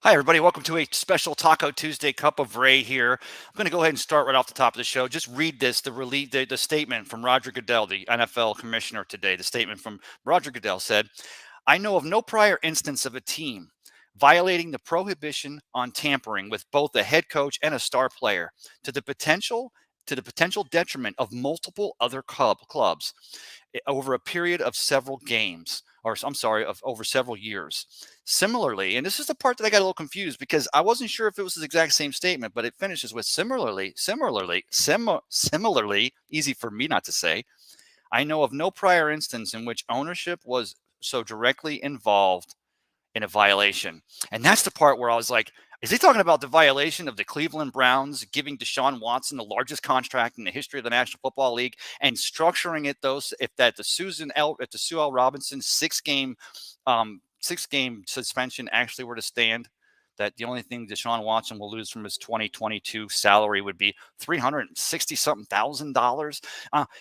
Hi, everybody. Welcome to a special Taco Tuesday Cup of Ray here. I'm going to go ahead and start right off the top of the show. Just read this, the statement from Roger Goodell, the NFL commissioner today. The statement from Roger Goodell said, I know of no prior instance of a team violating the prohibition on tampering with both a head coach and a star player to the potential detriment of multiple other clubs over a period of several games, or I'm sorry, of over several years. Similarly, and this is the part that I got a little confused because I wasn't sure if it was the exact same statement, but it finishes with similarly, easy for me not to say. I know of no prior instance in which ownership was so directly involved in a violation. And that's the part where I was like, is he talking about the violation of the Cleveland Browns giving Deshaun Watson the largest contract in the history of the National Football League and structuring it the Sue L. Robinson six-game suspension actually were to stand? That the only thing Deshaun Watson will lose from his 2022 salary would be $360-something thousand.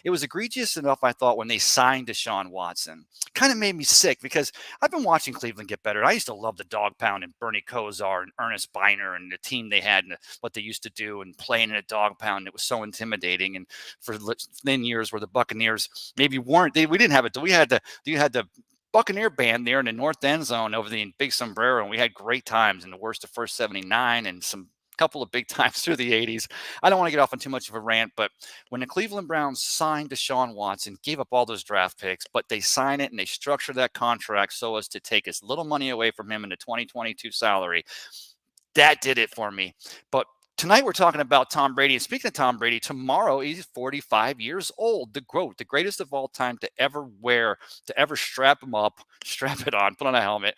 It was egregious enough, I thought, when they signed Deshaun Watson. Kind of made me sick because I've been watching Cleveland get better. I used to love the dog pound and Bernie Kosar and Ernest Biner and the team they had and what they used to do and playing in a dog pound. It was so intimidating. And for 10 years where the Buccaneers maybe weren't, we didn't have it. You had the Buccaneer band there in the north end zone over the big sombrero, and we had great times in the worst of first 79 and some couple of big times through the 80s. I don't want to get off on too much of a rant, but when the Cleveland Browns signed Deshaun Watson, gave up all those draft picks, but they sign it and they structure that contract so as to take as little money away from him in the 2022 salary. That did it for me. But tonight we're talking about Tom Brady. And speaking of Tom Brady, tomorrow he's 45 years old. The greatest of all time to ever strap him up, strap it on, put on a helmet.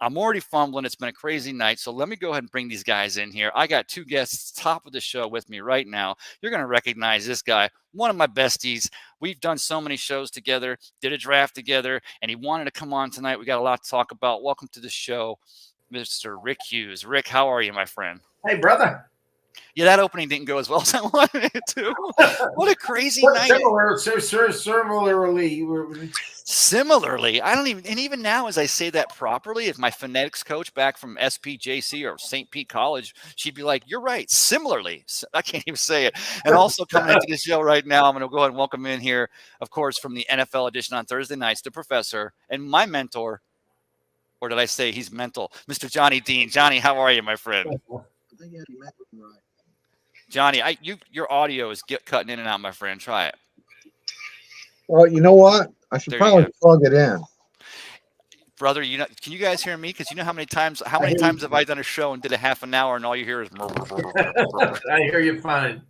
I'm already fumbling. It's been a crazy night. So let me go ahead and bring these guys in here. I got two guests top of the show with me right now. You're going to recognize this guy, one of my besties. We've done so many shows together, did a draft together, and he wanted to come on tonight. We got a lot to talk about. Welcome to the show, Mr. Rick Hughes. Rick, how are you, my friend? Hey, brother. Yeah, that opening didn't go as well as I wanted it to. What a crazy night. Similarly, I don't even, and even now as I say that properly, if my phonetics coach back from SPJC or St. Pete College, she'd be like, you're right. Similarly, I can't even say it. And also coming into the show right now, I'm going to go ahead and welcome in here, of course, from the NFL edition on Thursday nights, the professor and my mentor, or did I say he's mental, Mr. Johnny Dean. Johnny, how are you, my friend? Johnny, your audio is cutting in and out, my friend. Try it. Well, you know what? I should probably plug it in. Brother, can you guys hear me? Because you know how many times have I done a show and did a half an hour and all you hear is I hear you fine.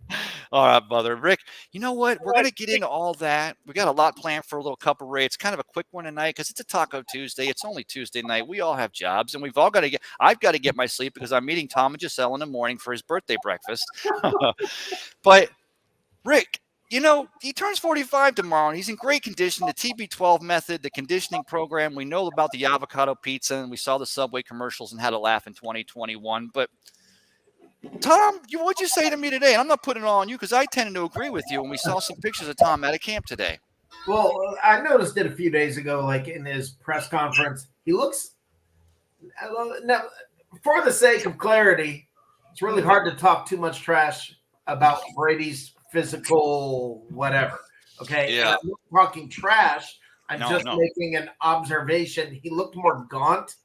All right, brother. Rick, you know what? We're going to get into all that. We got a lot planned for a little cup of Ray. It's kind of a quick one tonight because it's a Taco Tuesday. It's only Tuesday night. We all have jobs, and I've got to get my sleep because I'm meeting Tom and Giselle in the morning for his birthday breakfast. But, Rick, he turns 45 tomorrow, and he's in great condition. The TB12 method, the conditioning program, we know about the avocado pizza, and we saw the Subway commercials and had a laugh in 2021. But, Tom, what'd you say to me today? And I'm not putting it all on you because I tended to agree with you when we saw some pictures of Tom at a camp today. Well, I noticed it a few days ago, like in his press conference. He looks, now, for the sake of clarity, it's really hard to talk too much trash about Brady's physical whatever. Okay. Yeah. I'm not talking trash. I'm making an observation. He looked more gaunt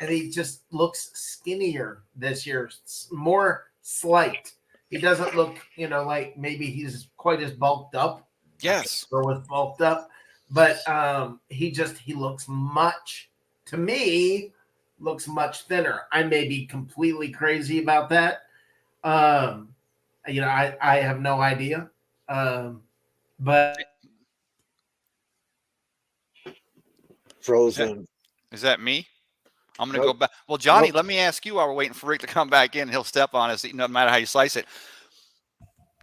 and he just looks skinnier this year, more slight. He doesn't look, like maybe he's quite as bulked up. Yes. Or with bulked up, but he looks to me, looks much thinner. I may be completely crazy about that. I have no idea. But frozen. Is that me? I'm going to go back. Well, Johnny, let me ask you while we're waiting for Rick to come back in. He'll step on us no matter how you slice it.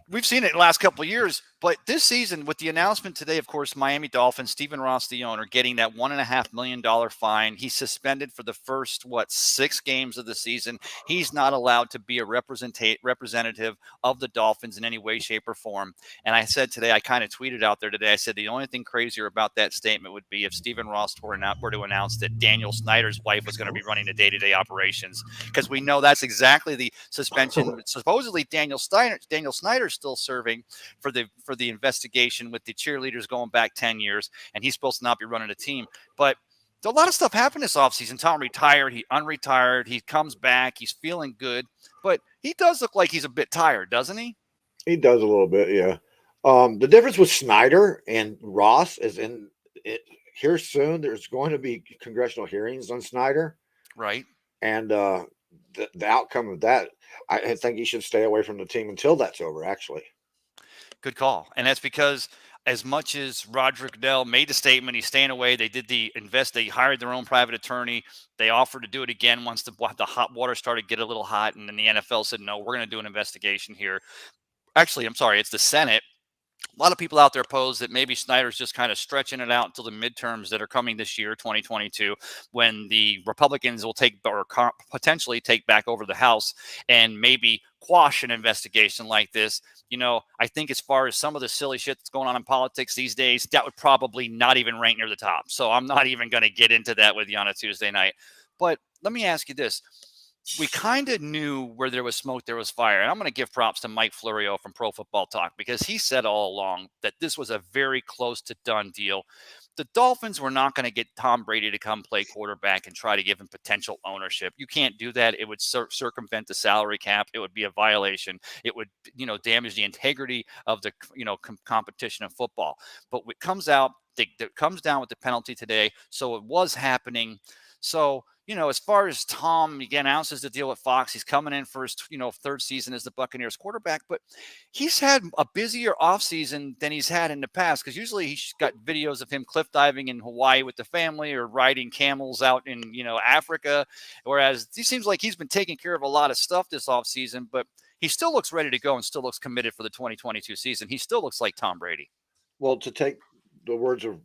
We've seen it in the last couple of years, but But this season, with the announcement today, of course, Miami Dolphins, Stephen Ross, the owner, getting that $1.5 million fine. He's suspended for the first, 6 games of the season. He's not allowed to be a representative of the Dolphins in any way, shape, or form. And I said today, I kind of tweeted out there today, I said the only thing crazier about that statement would be if Stephen Ross were to announce that Daniel Snyder's wife was going to be running the day-to-day operations, because we know that's exactly the suspension. Supposedly, Daniel Snyder's still serving for the investigation with the cheerleaders going back 10 years, and he's supposed to not be running a team. But a lot of stuff happened this offseason. Tom retired, he unretired, he comes back, he's feeling good, but he does look like he's a bit tired, doesn't he? He does a little bit, yeah. The difference with Snyder and Ross is here soon there's going to be congressional hearings on Snyder. Right. And the outcome of that, I think he should stay away from the team until that's over, actually. Good call. And that's because as much as Roger Goodell made the statement, he's staying away. They did they hired their own private attorney. They offered to do it again once the hot water started to get a little hot. And then the NFL said, no, we're going to do an investigation here. Actually, I'm sorry, it's the Senate. A lot of people out there pose that maybe Snyder's just kind of stretching it out until the midterms that are coming this year, 2022, when the Republicans will potentially take back over the House and maybe quash an investigation like this. I think as far as some of the silly shit that's going on in politics these days, that would probably not even rank near the top. So I'm not even going to get into that with you on a Tuesday night. But let me ask you this. We kind of knew where there was smoke, there was fire. And I'm going to give props to Mike Florio from Pro Football Talk, because he said all along that this was a very close to done deal. The Dolphins were not going to get Tom Brady to come play quarterback and try to give him potential ownership. You can't do that. It would circumvent the salary cap. It would be a violation. It would, damage the integrity of the, competition of football. But what comes out, that comes down with the penalty today. So it was happening. So, as far as Tom, again, announces the deal with Fox, he's coming in for his, third season as the Buccaneers quarterback, but he's had a busier offseason than he's had in the past, because usually he's got videos of him cliff diving in Hawaii with the family or riding camels out in, Africa, whereas he seems like he's been taking care of a lot of stuff this offseason, but he still looks ready to go and still looks committed for the 2022 season. He still looks like Tom Brady. Well, to take the words of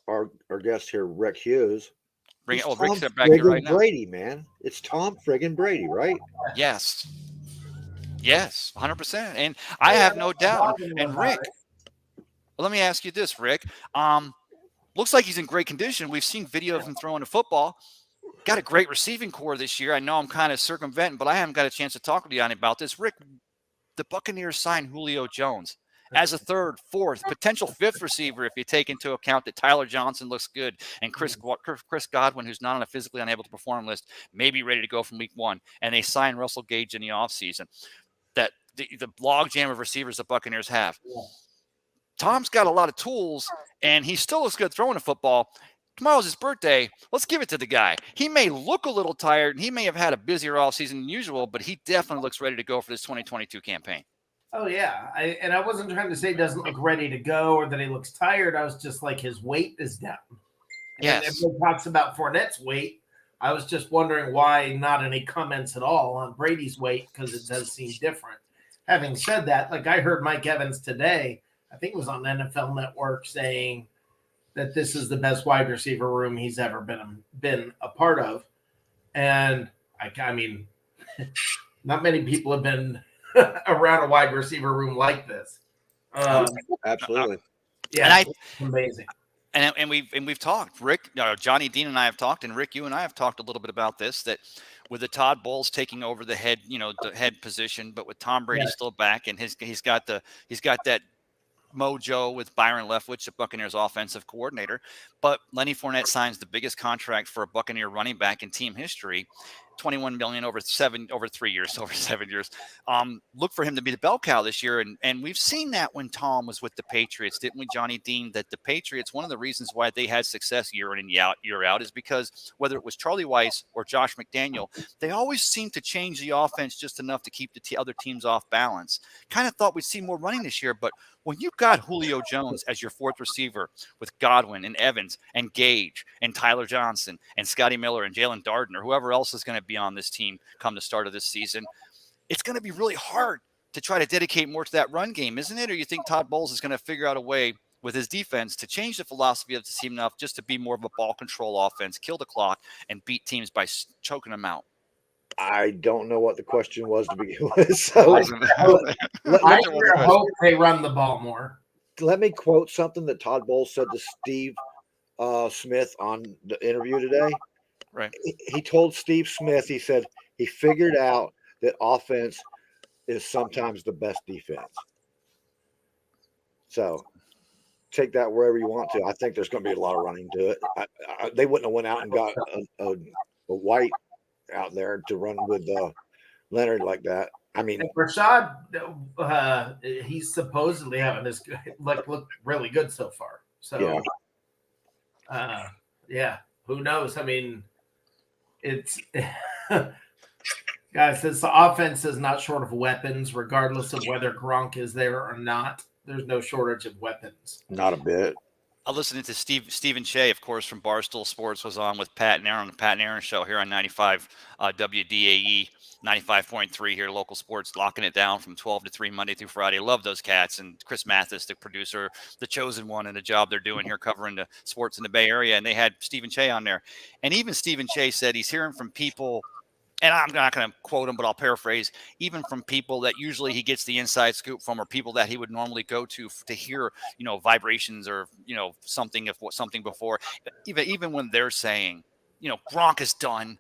our guest here, Rick Hughes, Rick's back here right now. Brady, man. It's Tom friggin' Brady, right? Yes. Yes, 100%. And I have no doubt. And Rick, let me ask you this, Rick. Looks like he's in great condition. We've seen video of him throwing the football. Got a great receiving core this year. I know I'm kind of circumventing, but I haven't got a chance to talk with you about this. Rick, the Buccaneers signed Julio Jones as a third, fourth, potential fifth receiver if you take into account that Tyler Johnson looks good and Chris Godwin, who's not on a physically unable to perform list, may be ready to go from week 1. And they signed Russell Gage in the offseason. That the logjam of receivers the Buccaneers have. Tom's got a lot of tools, and he still looks good throwing a football. Tomorrow's his birthday. Let's give it to the guy. He may look a little tired, and he may have had a busier offseason than usual, but he definitely looks ready to go for this 2022 campaign. Oh, yeah. I wasn't trying to say he doesn't look ready to go or that he looks tired. I was just like, his weight is down. And yes. Everybody talks about Fournette's weight. I was just wondering why not any comments at all on Brady's weight, because it does seem different. Having said that, like I heard Mike Evans today, I think it was on NFL Network, saying that this is the best wide receiver room he's ever been a part of. And I mean, not many people have been around a wide receiver room like this. Absolutely. Yeah, and amazing. And we've talked. Rick, Johnny Dean and I have talked, and Rick, you and I have talked a little bit about this. That with the Todd Bowles taking over the head position, but with Tom Brady still back, and he's got that mojo with Byron Leftwich, the Buccaneers offensive coordinator. But Lenny Fournette signs the biggest contract for a Buccaneer running back in team history, $21 million over 7 years. Look for him to be the bell cow this year. And we've seen that when Tom was with the Patriots, didn't we, Johnny Dean? That the Patriots, one of the reasons why they had success year in and year out is because whether it was Charlie Weiss or Josh McDaniel, they always seemed to change the offense just enough to keep the other teams off balance. Kind of thought we'd see more running this year, but when you've got Julio Jones as your fourth receiver with Godwin and Evans and Gage and Tyler Johnson and Scotty Miller and Jalen Darden or whoever else is going to be on this team come the start of this season, it's going to be really hard to try to dedicate more to that run game, isn't it? Or you think Todd Bowles is going to figure out a way with his defense to change the philosophy of the team enough just to be more of a ball control offense, kill the clock, and beat teams by choking them out? I don't know what the question was to begin with. So I let hope they run the ball more. me quote something that Todd Bowles said to Steve Smith on the interview today. Right. He told Steve Smith, he said he figured out that offense is sometimes the best defense. So take that wherever you want to. I think there's going to be a lot of running to it. They wouldn't have went out and got a White out there to run with Leonard like that. I mean, Rashad, he's supposedly having this look really good so far. So, yeah, who knows? I mean, it's guys, this offense is not short of weapons, regardless of whether Gronk is there or not. There's no shortage of weapons. Not a bit. I listened to Stephen Shea, of course, from Barstool Sports, was on with Pat and Aaron, the Pat and Aaron show here on 95 WDAE, 95.3 here, local sports, locking it down from 12 to 3 Monday through Friday. Love those cats. And Chris Mathis, the producer, the chosen one, and the job they're doing here covering the sports in the Bay Area. And they had Stephen Shea on there. And even Stephen Shea said he's hearing from people, and I'm not going to quote him, but I'll paraphrase, even from people that usually he gets the inside scoop from, or people that he would normally go to hear, vibrations or, something before, even when they're saying, Gronk is done,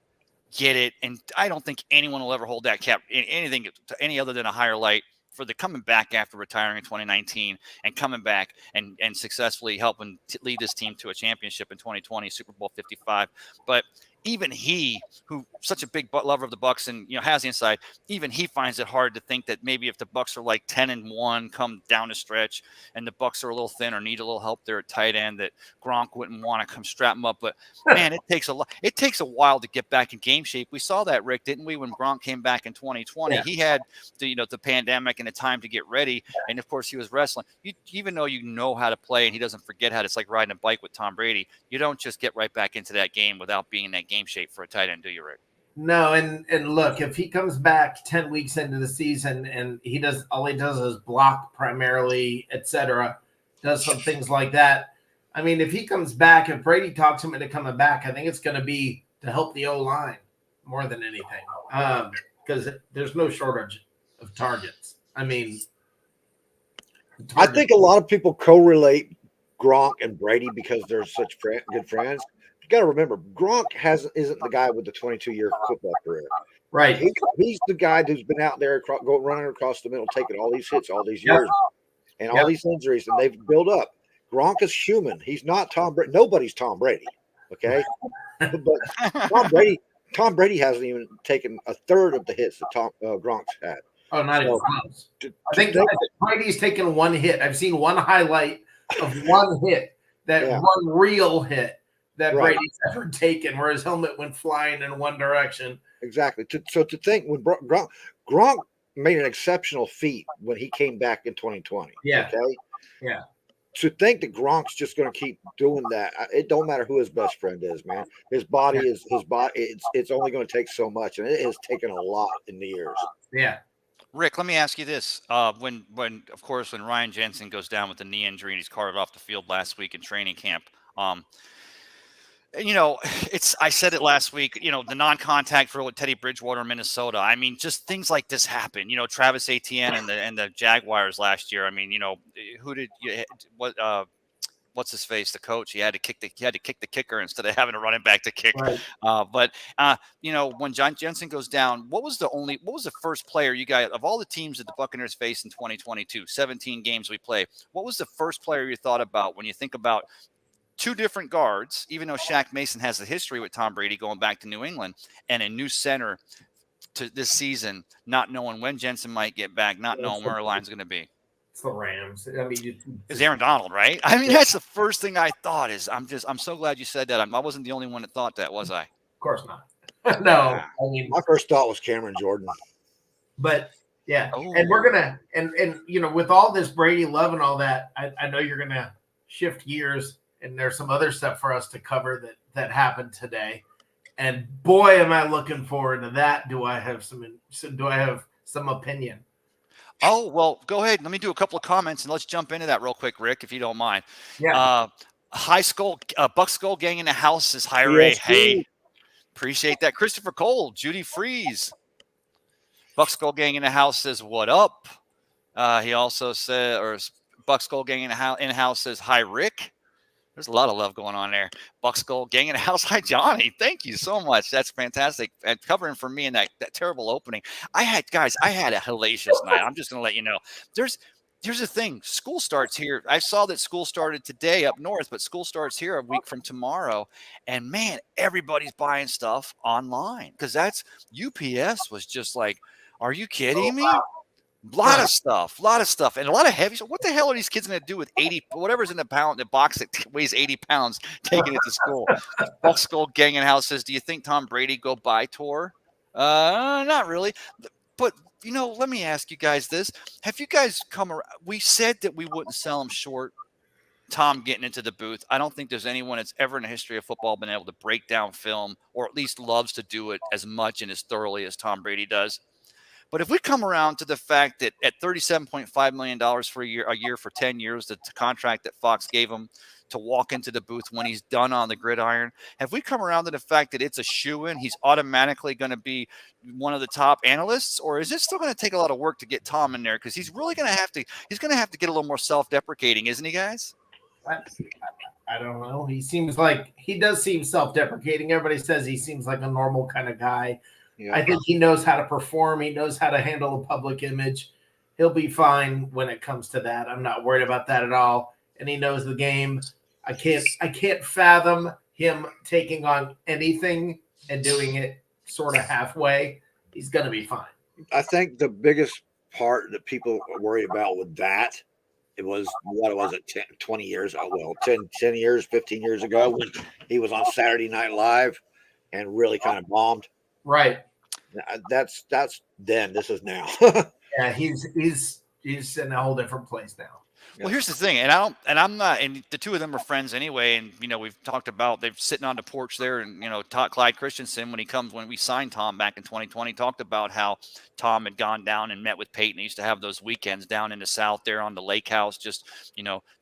get it. And I don't think anyone will ever hold that cap in anything to any other than a higher light for the coming back after retiring in 2019 and coming back and successfully helping lead this team to a championship in 2020, Super Bowl 55. But even he, who such a big lover of the Bucs and has the inside, even he finds it hard to think that maybe if the Bucs are like 10-1 come down the stretch and the Bucs are a little thin or need a little help there at tight end, that Gronk wouldn't want to come strap him up. But man, it takes a while to get back in game shape. We saw that, Rick, didn't we, when Gronk came back in 2020? Yeah. He had the pandemic and the time to get ready, and of course he was wrestling. Even though you know how to play and he doesn't forget how to, it's like riding a bike with Tom Brady. You don't just get right back into that game without being in that game shape for a tight end, do you, Rick? No, and look, if he comes back 10 weeks into the season and all he does is block primarily, etc., does some things like that. I mean, if he comes back, if Brady talks him into coming back, I think it's going to be to help the O-line more than anything, because there's no shortage of targets. I mean, I think a lot of people correlate Gronk and Brady because they're such good friends. You got to remember, Gronk isn't the guy with the 22-year football career. Right. He's the guy who's been out there running across the middle, taking all these hits all these years and all these injuries, and they've built up. Gronk is human. He's not Tom Brady. Nobody's Tom Brady, okay? But Tom Brady hasn't even taken a third of the hits that Gronk's had. Oh, not even close. I think Brady's taken one hit. I've seen one highlight of one hit, one real hit that Brady's ever taken, where his helmet went flying in one direction. Exactly. So to think when Gronk made an exceptional feat when he came back in 2020. Yeah. Okay. Yeah. To think that Gronk's just going to keep doing that, it don't matter who his best friend is, man. His body is his body. It's only going to take so much, and it has taken a lot in the years. Yeah. Rick, let me ask you this: when Ryan Jensen goes down with the knee injury and he's carted off the field last week in training camp, I said it last week, the non-contact rule with Teddy Bridgewater in Minnesota. I mean, just things like this happen. Travis Etienne and the Jaguars last year. I mean, what's his face? The coach, he had to kick the kicker instead of having to run it back to kick. Right. But when John Jensen goes down, what was the first player you guys, of all the teams that the Buccaneers faced in 2022, 17 games we play, what was the first player you thought about when you think about two different guards, even though Shaq Mason has a history with Tom Brady going back to New England, and a new center to this season, not knowing when Jensen might get back, not knowing where our line's going to be? It's the Rams. I mean, it's Aaron Donald, right? I mean, that's the first thing I thought. I'm so glad you said that. I wasn't the only one that thought that, was I? Of course not. No, I mean, my first thought was Cameron Jordan. But yeah, and we're gonna and with all this Brady love and all that, I know you're gonna shift gears, and there's some other stuff for us to cover that happened today. And boy, am I looking forward to that. Do I have some opinion? Oh, well, go ahead. Let me do a couple of comments and let's jump into that real quick, Rick, if you don't mind. Yeah. High Skull, Buck Skull Gang in the house is high Yes, Hey, appreciate that. Christopher Cole, Judy Freeze. Buck Skull Gang in the house says, what up? He also said, or Buck Skull Gang in the house says, hi, Rick. There's a lot of love going on there. Buck Skull Gang in the house. Hi, Johnny. Thank you so much. That's fantastic. And covering for me in that terrible opening. I had a hellacious night. I'm just going to let you know. Here's the thing. School starts here. I saw that school started today up north, but school starts here a week from tomorrow. And man, everybody's buying stuff online because that's UPS was just like, are you kidding me? Lot of stuff, and a lot of heavy. So what the hell are these kids going to do with 80, whatever's in the box that weighs 80 pounds, taking it to school? Buck Skull Gang in house says, do you think Tom Brady go buy tour? Not really. But, let me ask you guys this. Have you guys come around? We said that we wouldn't sell him short. Tom getting into the booth. I don't think there's anyone that's ever in the history of football been able to break down film, or at least loves to do it as much and as thoroughly as Tom Brady does. But if we come around to the fact that at $37.5 million for a year for 10 years, the contract that Fox gave him to walk into the booth when he's done on the gridiron, have we come around to the fact that it's a shoo-in? He's automatically going to be one of the top analysts, or is it still going to take a lot of work to get Tom in there? Because he's really going to have to. He's going to have to get a little more self-deprecating, isn't he, guys? I don't know. He does seem self-deprecating. Everybody says he seems like a normal kind of guy. Yeah. I think he knows how to perform. He knows how to handle a public image. He'll be fine when it comes to that. I'm not worried about that at all. And he knows the game. I can't fathom him taking on anything and doing it sort of halfway. He's going to be fine. I think the biggest part that people worry about with that, it was, 20 years, 10 years, 15 years ago when he was on Saturday Night Live and really kind of bombed. Right. That's then. This is now. Yeah, he's in a whole different place now. Well, here's the thing, I'm not, and the two of them are friends anyway, and we've talked about they're sitting on the porch there, and Clyde Christensen when we signed Tom back in 2020 talked about how Tom had gone down and met with Peyton. He used to have those weekends down in the South there on the lake house, just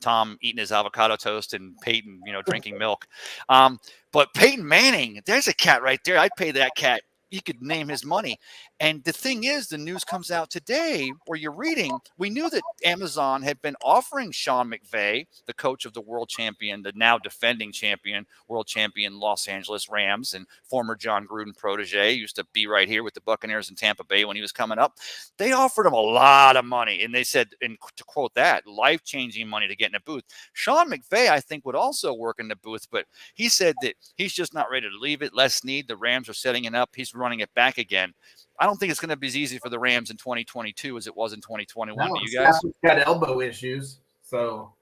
Tom eating his avocado toast and Peyton drinking milk. But Peyton Manning, there's a cat right there. I'd pay that cat. He could name his money. And the thing is, the news comes out today where you're reading, we knew that Amazon had been offering Sean McVay, the coach of the world champion, the now defending champion, world champion Los Angeles Rams, and former John Gruden protege, used to be right here with the Buccaneers in Tampa Bay when he was coming up. They offered him a lot of money. And they said, and to quote that, life-changing money to get in the booth. Sean McVay, I think, would also work in the booth, but he said that he's just not ready to leave it. Les Snead, the Rams are setting it up. He's running it back again. I don't think it's going to be as easy for the Rams in 2022 as it was in 2021. Do you guys? Got elbow issues, so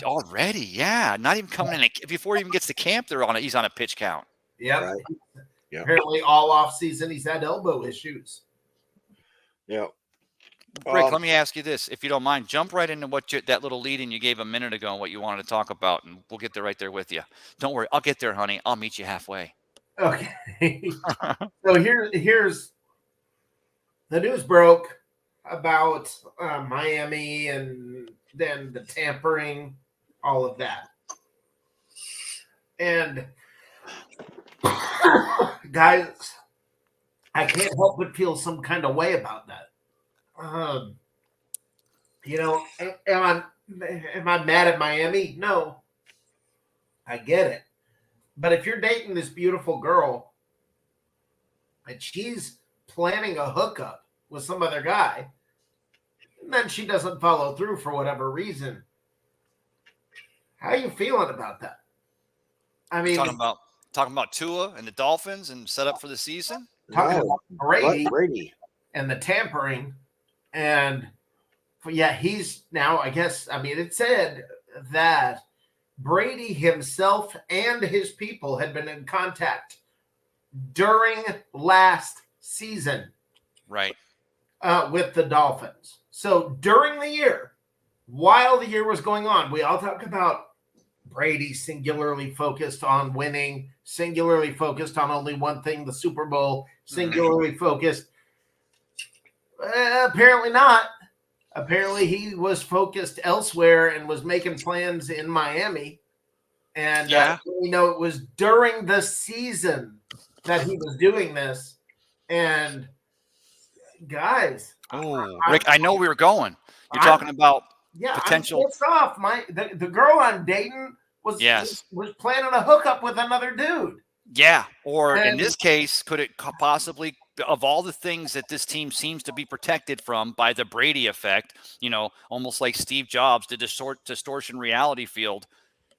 already, yeah, not even coming in before he even gets to camp. He's on a pitch count. Yeah, right. Yep. Apparently, all off season he's had elbow issues. Yeah. Rick, let me ask you this, if you don't mind. Jump right into that little lead-in you gave a minute ago and what you wanted to talk about, and we'll get there right there with you. Don't worry, I'll get there, honey. I'll meet you halfway. Okay. So here's the news broke about Miami and then the tampering, all of that. And guys, I can't help but feel some kind of way about that. Am I mad at Miami? No. I get it. But if you're dating this beautiful girl and she's planning a hookup with some other guy, and then she doesn't follow through for whatever reason, how are you feeling about that? I mean, talking about Tua and the Dolphins and set up for the season. Talking about Brady and the tampering, and he's now. I guess. I mean, it said that Brady himself and his people had been in contact during last season, right, with the Dolphins. So during the year, while the year was going on, we all talk about Brady singularly focused on winning, singularly focused on only one thing, the Super Bowl, singularly focused. Apparently not. apparently he was focused elsewhere and was making plans in Miami. And it was during the season that he was doing this. And guys, Rick, I know we were going. You're talking about potential. I'm pissed off. The girl I'm dating was planning a hookup with another dude. Yeah, or in this case, could it possibly, of all the things that this team seems to be protected from by the Brady effect, almost like Steve Jobs, the distortion reality field,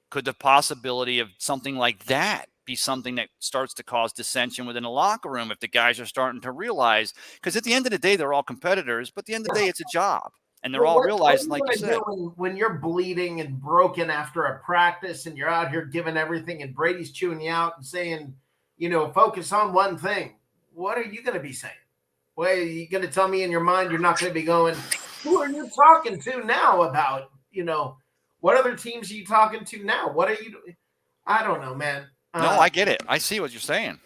could the possibility of something like that be something that starts to cause dissension within the locker room if the guys are starting to realize? Because at the end of the day, they're all competitors, but at the end of the day, it's a job. And they're all realizing, like you said. When you're bleeding and broken after a practice and you're out here giving everything and Brady's chewing you out and saying, focus on one thing, what are you going to be saying? Well, are you going to tell me in your mind you're not going to be going, who are you talking to now about, what other teams are you talking to now? What are you doing? I don't know, man. No, I get it. I see what you're saying.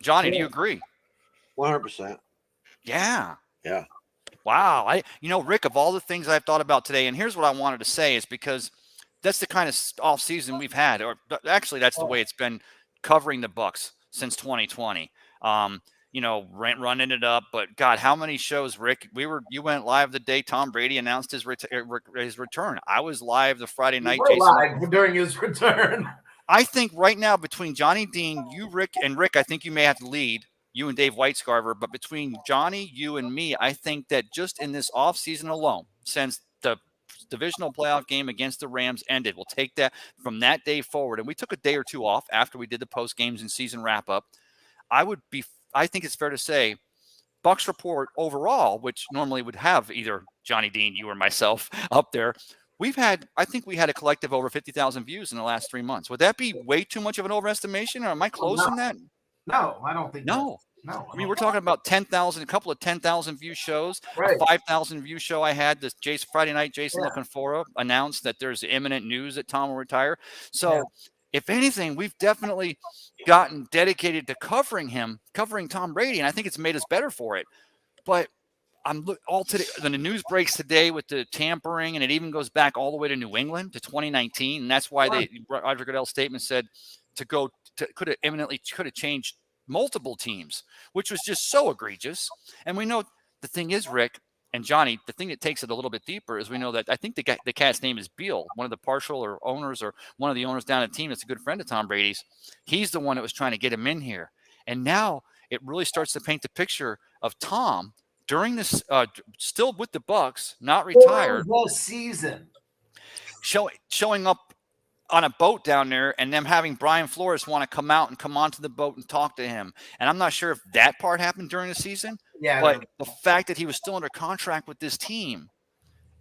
Johnny, do you agree? 100%. Yeah. Yeah. Wow. Rick, of all the things I've thought about today, and here's what I wanted to say is because that's the kind of off season we've had, or actually that's the way it's been covering the Bucs since 2020. Running it up, but God, how many shows, Rick? You went live the day Tom Brady announced his return. I was live the Friday night. Live during his return. I think right now between Johnny Dean, you, Rick, I think you may have to lead. You and Dave Whitescarver, but between Johnny, you, and me, I think that just in this offseason alone, since the divisional playoff game against the Rams ended, we'll take that from that day forward. And we took a day or two off after we did the post games and season wrap up. I think it's fair to say Bucs report overall, which normally would have either Johnny Dean, you, or myself up there. I think we had a collective over 50,000 views in the last 3 months. Would that be way too much of an overestimation, or am I close in that? No, I don't think. No. I mean, we're talking about 10,000, a couple of 10,000 view shows. Right. A 5,000 view show I had this Friday night. Jason Lookinfora announced that there's imminent news that Tom will retire. So, if anything, we've definitely gotten dedicated to covering Tom Brady, and I think it's made us better for it. But the news breaks today with the tampering, and it even goes back all the way to New England to 2019, and that's why Roger Goodell's statement said could have changed multiple teams, which was just so egregious. And we know the thing is, Rick and Johnny, the thing that takes it a little bit deeper is we know that I think the cat's name is Beal, one of the owners or one of the owners down at the team that's a good friend of Tom Brady's. He's the one that was trying to get him in here. And now it really starts to paint the picture of Tom during this, still with the Bucs, not retired. Whole season. Showing up on a boat down there and them having Brian Flores want to come out and come onto the boat and talk to him. And I'm not sure if that part happened during the season, but the fact that he was still under contract with this team,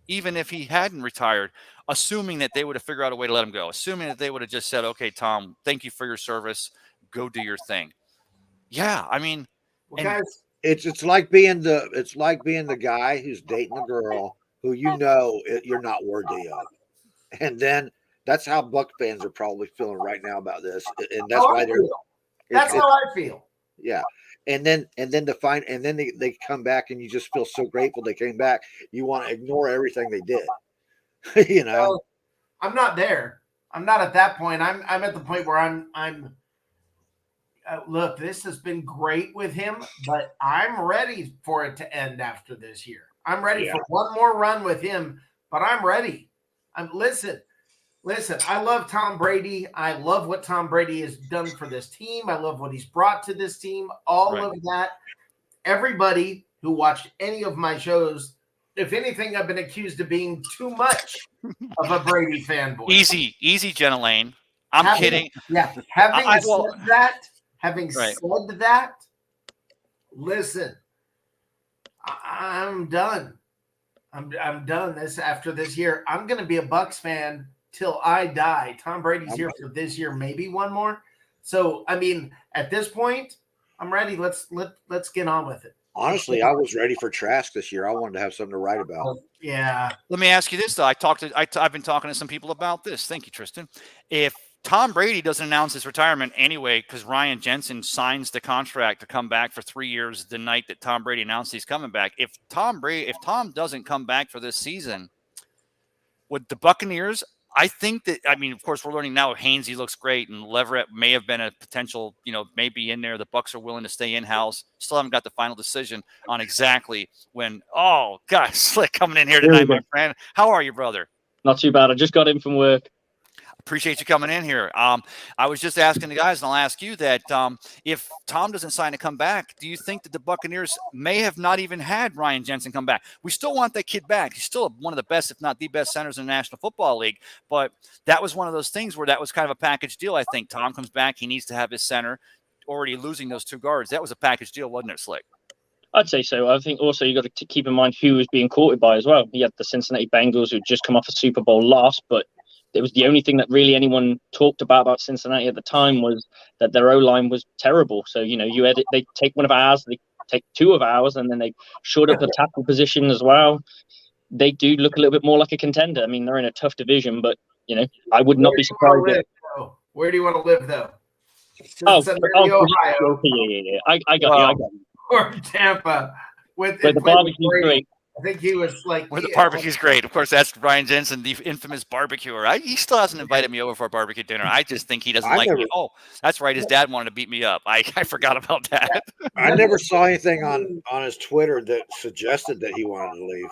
even if he hadn't retired, assuming that they would have figured out a way to let him go, assuming that they would have just said, okay, Tom, thank you for your service. Go do your thing. Yeah. I mean, guys, it's like being the guy who's dating a girl who you're not worthy of. And then that's how Buck fans are probably feeling right now about this, and that's why that's how I feel. Yeah, and then they come back, and you just feel so grateful they came back. You want to ignore everything they did, Well, I'm not there. I'm not at that point. I'm at the point where I'm. Look, this has been great with him, but I'm ready for it to end after this year. I'm ready for one more run with him, but I'm ready. Listen, I love Tom Brady. I love what Tom Brady has done for this team. I love what he's brought to this team. All of that. Everybody who watched any of my shows, if anything, I've been accused of being too much of a Brady fanboy. Easy, Jenna Lane. I'm kidding. Yeah. Having said that, listen, I'm done. I'm done after this year. I'm going to be a Bucs fan till I die. Tom Brady's here for this year, maybe one more. So, I mean, at this point, I'm ready. Let's get on with it. Honestly, I was ready for Trask this year. I wanted to have something to write about. Yeah. Let me ask you this, though. I've been talking to some people about this. Thank you, Tristan. If Tom Brady doesn't announce his retirement anyway because Ryan Jensen signs the contract to come back for 3 years the night that Tom Brady announced he's coming back. If Tom doesn't come back for this season, with the Buccaneers, I think that, I mean, of course, we're learning now Hainsey looks great and Leverett may have been a potential, maybe in there. The Bucs are willing to stay in-house. Still haven't got the final decision on exactly when. Oh, gosh, Slick coming in here tonight, my friend. How are you, brother? Not too bad. I just got in from work. Appreciate you coming in here. I was just asking the guys, and I'll ask you that if Tom doesn't sign to come back, do you think that the Buccaneers may have not even had Ryan Jensen come back? We still want that kid back. He's still one of the best, if not the best, centers in the National Football League. But that was one of those things where that was kind of a package deal. I think Tom comes back. He needs to have his center. Already losing those 2 guards. That was a package deal, wasn't it, Slick? I'd say so. I think also you got to keep in mind who was being courted by as well. You had the Cincinnati Bengals who just come off a Super Bowl loss, but it was the only thing that really anyone talked about Cincinnati at the time was that their O-line was terrible. So, they take one of ours, they take 2 of ours, and then they short up the tackle position as well. They do look a little bit more like a contender. I mean, they're in a tough division, but, I would not be surprised. Where do you want to live, though? Ohio. Yeah. I got you. Or Tampa. Where the barbecue's great. I think he was like... Where the barbecue's great. Of course, that's Ryan Jensen, the infamous barbecuer. He still hasn't invited me over for a barbecue dinner. I just think he doesn't me. Oh, that's right. His dad wanted to beat me up. I forgot about that. I never saw anything on his Twitter that suggested that he wanted to leave.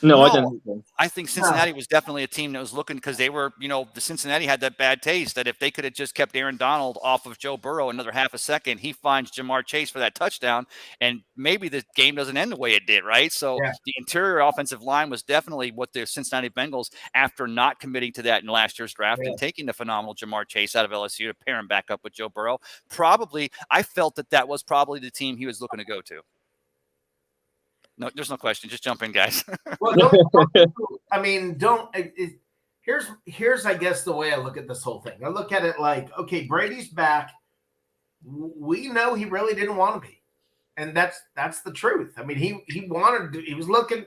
No, I don't. I think Cincinnati was definitely a team that was looking because they were, the Cincinnati had that bad taste that if they could have just kept Aaron Donald off of Joe Burrow another half a second, he finds Jamar Chase for that touchdown, and maybe the game doesn't end the way it did, right? So the interior offensive line was definitely what the Cincinnati Bengals, after not committing to that in last year's draft and taking the phenomenal Jamar Chase out of LSU to pair him back up with Joe Burrow, I felt that was probably the team he was looking to go to. No, there's no question. Just jump in, guys. Well, here's I guess the way I look at this whole thing. I look at it like, okay, Brady's back. We know he really didn't want to be, and that's the truth. I mean, he wanted to. He was looking.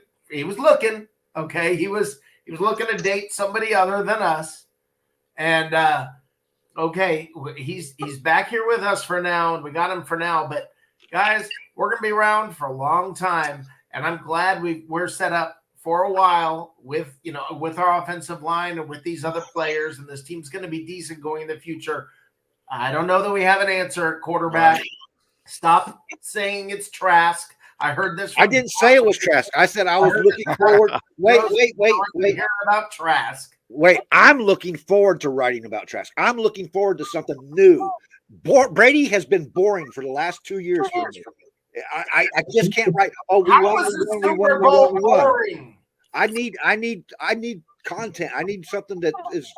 Okay, he was looking to date somebody other than us, and okay, he's back here with us for now, and we got him for now. But guys, we're gonna be around for a long time. And I'm glad we're set up for a while with our offensive line and with these other players, and this team's going to be decent going in the future. I don't know that we have an answer at quarterback. Right. Stop saying it's Trask. I heard this. I didn't say it was Trask. I said I was looking forward. Wait. Hear about Trask. Wait, I'm looking forward to writing about Trask. I'm looking forward to something new. Brady has been boring for the last 2 years for me. I just can't write. Oh, we won. I need content. I need something that is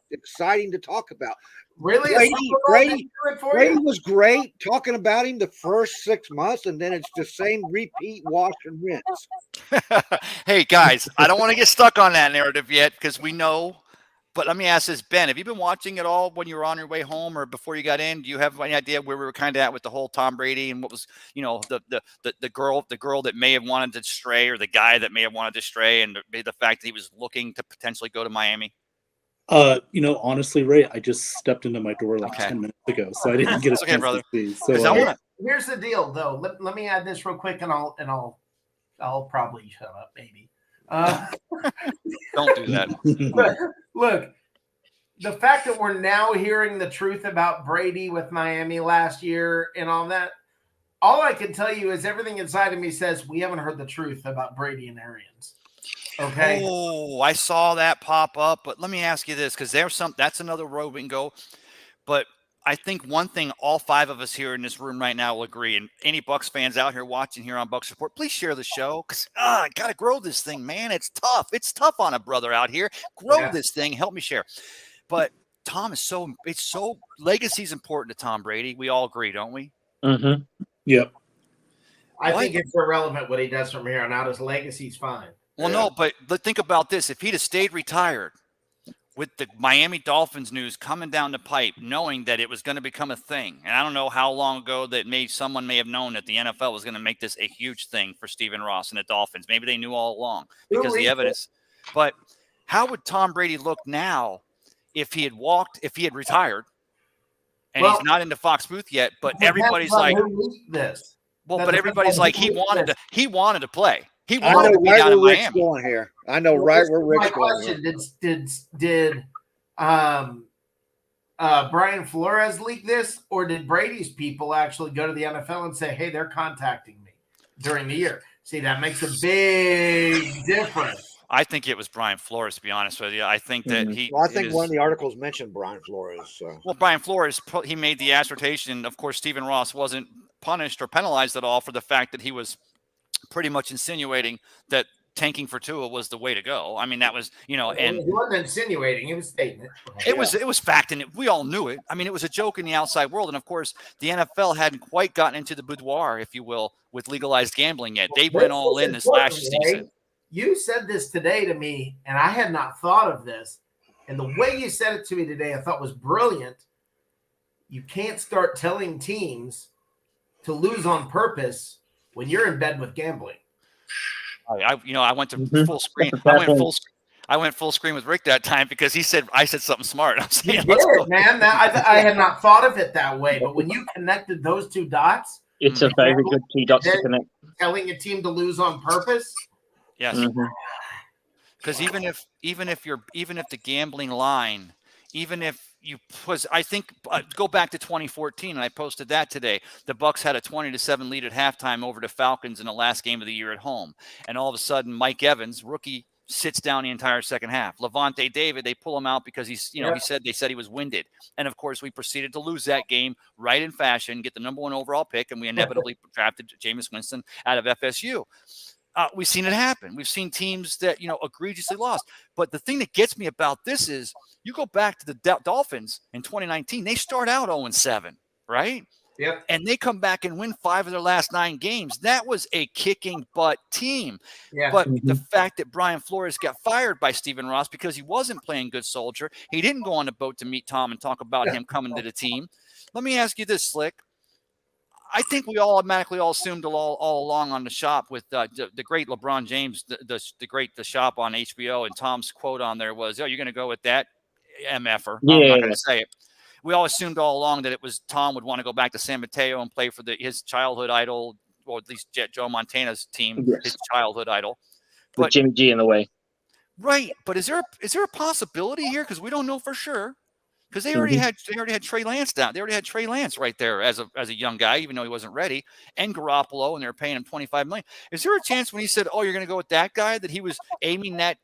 exciting to talk about. Really, Brady was great talking about him the first 6 months, and then it's the same repeat, wash and rinse. Hey guys, I don't want to get stuck on that narrative yet because we know. But let me ask this, Ben, have you been watching it all when you were on your way home or before you got in? Do you have any idea where we were kind of at with the whole Tom Brady and what was, the girl that may have wanted to stray or the guy that may have wanted to stray and the fact that he was looking to potentially go to Miami? Honestly, Ray, I just stepped into my door 10 minutes ago, so I didn't get a chance to see. So here's the deal, though. Let me add this real quick, and I'll probably shut up, maybe. Don't do that. Look, the fact that we're now hearing the truth about Brady with Miami last year and all that, all I can tell you is everything inside of me says we haven't heard the truth about Brady and Arians. Okay. Oh, I saw that pop up, but let me ask you this, because that's another road we can go. But I think one thing all 5 of us here in this room right now will agree, and any Bucs fans out here watching here on Bucs Report, please share the show because I got to grow this thing, man. It's tough. It's tough on a brother out here. Grow this thing. Help me share. But Tom is legacy's important to Tom Brady. We all agree, don't we? Mm-hmm. Yep. I think it's irrelevant what he does from here on out. His legacy's fine. Well, no, but think about this. If he'd have stayed retired, with the Miami Dolphins news coming down the pipe, knowing that it was going to become a thing. And I don't know how long ago that someone may have known that the NFL was going to make this a huge thing for Stephen Ross and the Dolphins. Maybe they knew all along because of the evidence. But how would Tom Brady look now if he had retired, and he's not in the Fox booth yet, but everybody's like, who leaked this? well, but everybody's like, he wanted to play. He I wanted know to be right down where in Rick's Miami. going here. I know right where Rick's My going. question: Did Brian Flores leak this, or did Brady's people actually go to the NFL and say, "Hey, they're contacting me during the year"? See, that makes a big difference. I think it was Brian Flores, to be honest with you. I think that I think one of the articles mentioned Brian Flores. So. Well, Brian Flores, he made the assertion. Of course, Stephen Ross wasn't punished or penalized at all for the fact that he was pretty much insinuating that tanking for Tua was the way to go. I mean, that was, and he wasn't insinuating; it was statement. It was fact, and we all knew it. I mean, it was a joke in the outside world, and of course, the NFL hadn't quite gotten into the boudoir, if you will, with legalized gambling yet. They went all in this last season. You said this today to me, and I had not thought of this. And the way you said it to me today, I thought was brilliant. You can't start telling teams to lose on purpose when you're in bed with gambling. I went to full screen. I went full screen with Rick that time because I said something smart. I'm saying, let's go. Man. I had not thought of it that way, but when you connected those two dots, it's a very good two dots to connect. Telling a team to lose on purpose. Yes. Because even if the gambling line, even if you I think go back to 2014, and I posted that today. The Bucs had a 20-7 lead at halftime over the Falcons in the last game of the year at home, and all of a sudden, Mike Evans, rookie, sits down the entire second half. Levante David, they pull him out because they said he was winded, and of course, we proceeded to lose that game right in fashion, get the number 1 overall pick, and we inevitably drafted Jameis Winston out of FSU. We've seen it happen. We've seen teams that, egregiously lost. But the thing that gets me about this is you go back to the Dolphins in 2019, they start out 0-7, right? Yep. And they come back and win 5 of their last 9 games. That was a kicking butt team. Yeah. But the fact that Brian Flores got fired by Stephen Ross because he wasn't playing good soldier, he didn't go on the boat to meet Tom and talk about him coming to the team. Let me ask you this, Slick. I think we all automatically assumed all along on the shop with the great LeBron James, the shop on HBO, and Tom's quote on there was, "Oh, you're going to go with that MFer." Yeah. I'm not going to say it. We all assumed all along that it was Tom would want to go back to San Mateo and play for his childhood idol, or at least Joe Montana's team, his childhood idol. But with Jimmy G in the way. Right. But is there a possibility here? Because we don't know for sure. Because they already had Trey Lance down. They already had Trey Lance right there as a young guy, even though he wasn't ready, and Garoppolo, and they were paying him $25 million. Is there a chance when he said, "Oh, you're going to go with that guy," that he was aiming that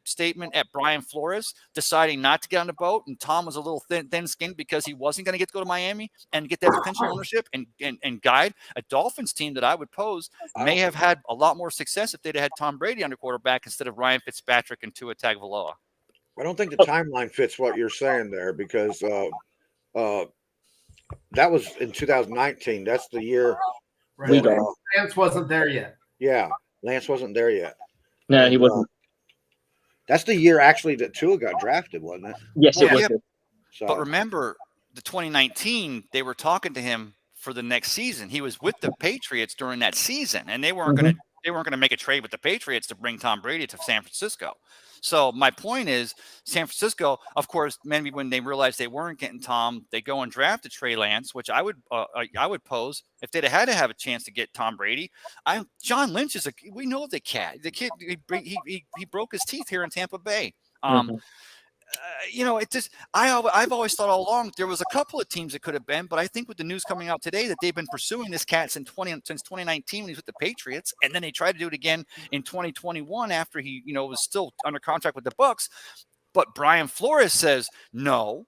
statement at Brian Flores, deciding not to get on the boat, and Tom was a little thin-skinned because he wasn't going to get to go to Miami and get that potential ownership and guide a Dolphins team that I would pose may have had a lot more success if they'd had Tom Brady under quarterback instead of Ryan Fitzpatrick and Tua Tagovailoa? I don't think the timeline fits what you're saying there because that was in 2019. That's the year. Right. Lance wasn't there yet. Yeah, Lance wasn't there yet. No, he wasn't. That's the year actually that Tua got drafted, wasn't it? Yes, it was. So, but remember, the 2019, they were talking to him for the next season. He was with the Patriots during that season, and they weren't going to make a trade with the Patriots to bring Tom Brady to San Francisco. So my point is, San Francisco, of course, maybe when they realized they weren't getting Tom, they go and draft a Trey Lance, which I would pose if they'd had to have a chance to get Tom Brady. John Lynch we know the cat. The kid he broke his teeth here in Tampa Bay. It just I've always thought all along there was a couple of teams it could have been, but I think with the news coming out today that they've been pursuing this cat since 2019 when he was with the Patriots, and then they tried to do it again in 2021 after he was still under contract with the Bucs. But Brian Flores says no,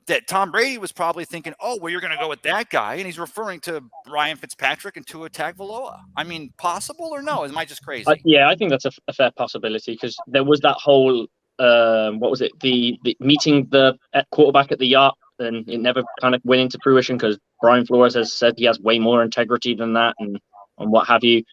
that Tom Brady was probably thinking, "Oh, well, you're going to go with that guy," and he's referring to Ryan Fitzpatrick and Tua Tagovailoa. I mean, possible or no? Am I just crazy? I think that's a fair possibility because there was that whole. What was it? The meeting the quarterback at the yacht, and it never kind of went into fruition because Brian Flores has said he has way more integrity than that, and what have you.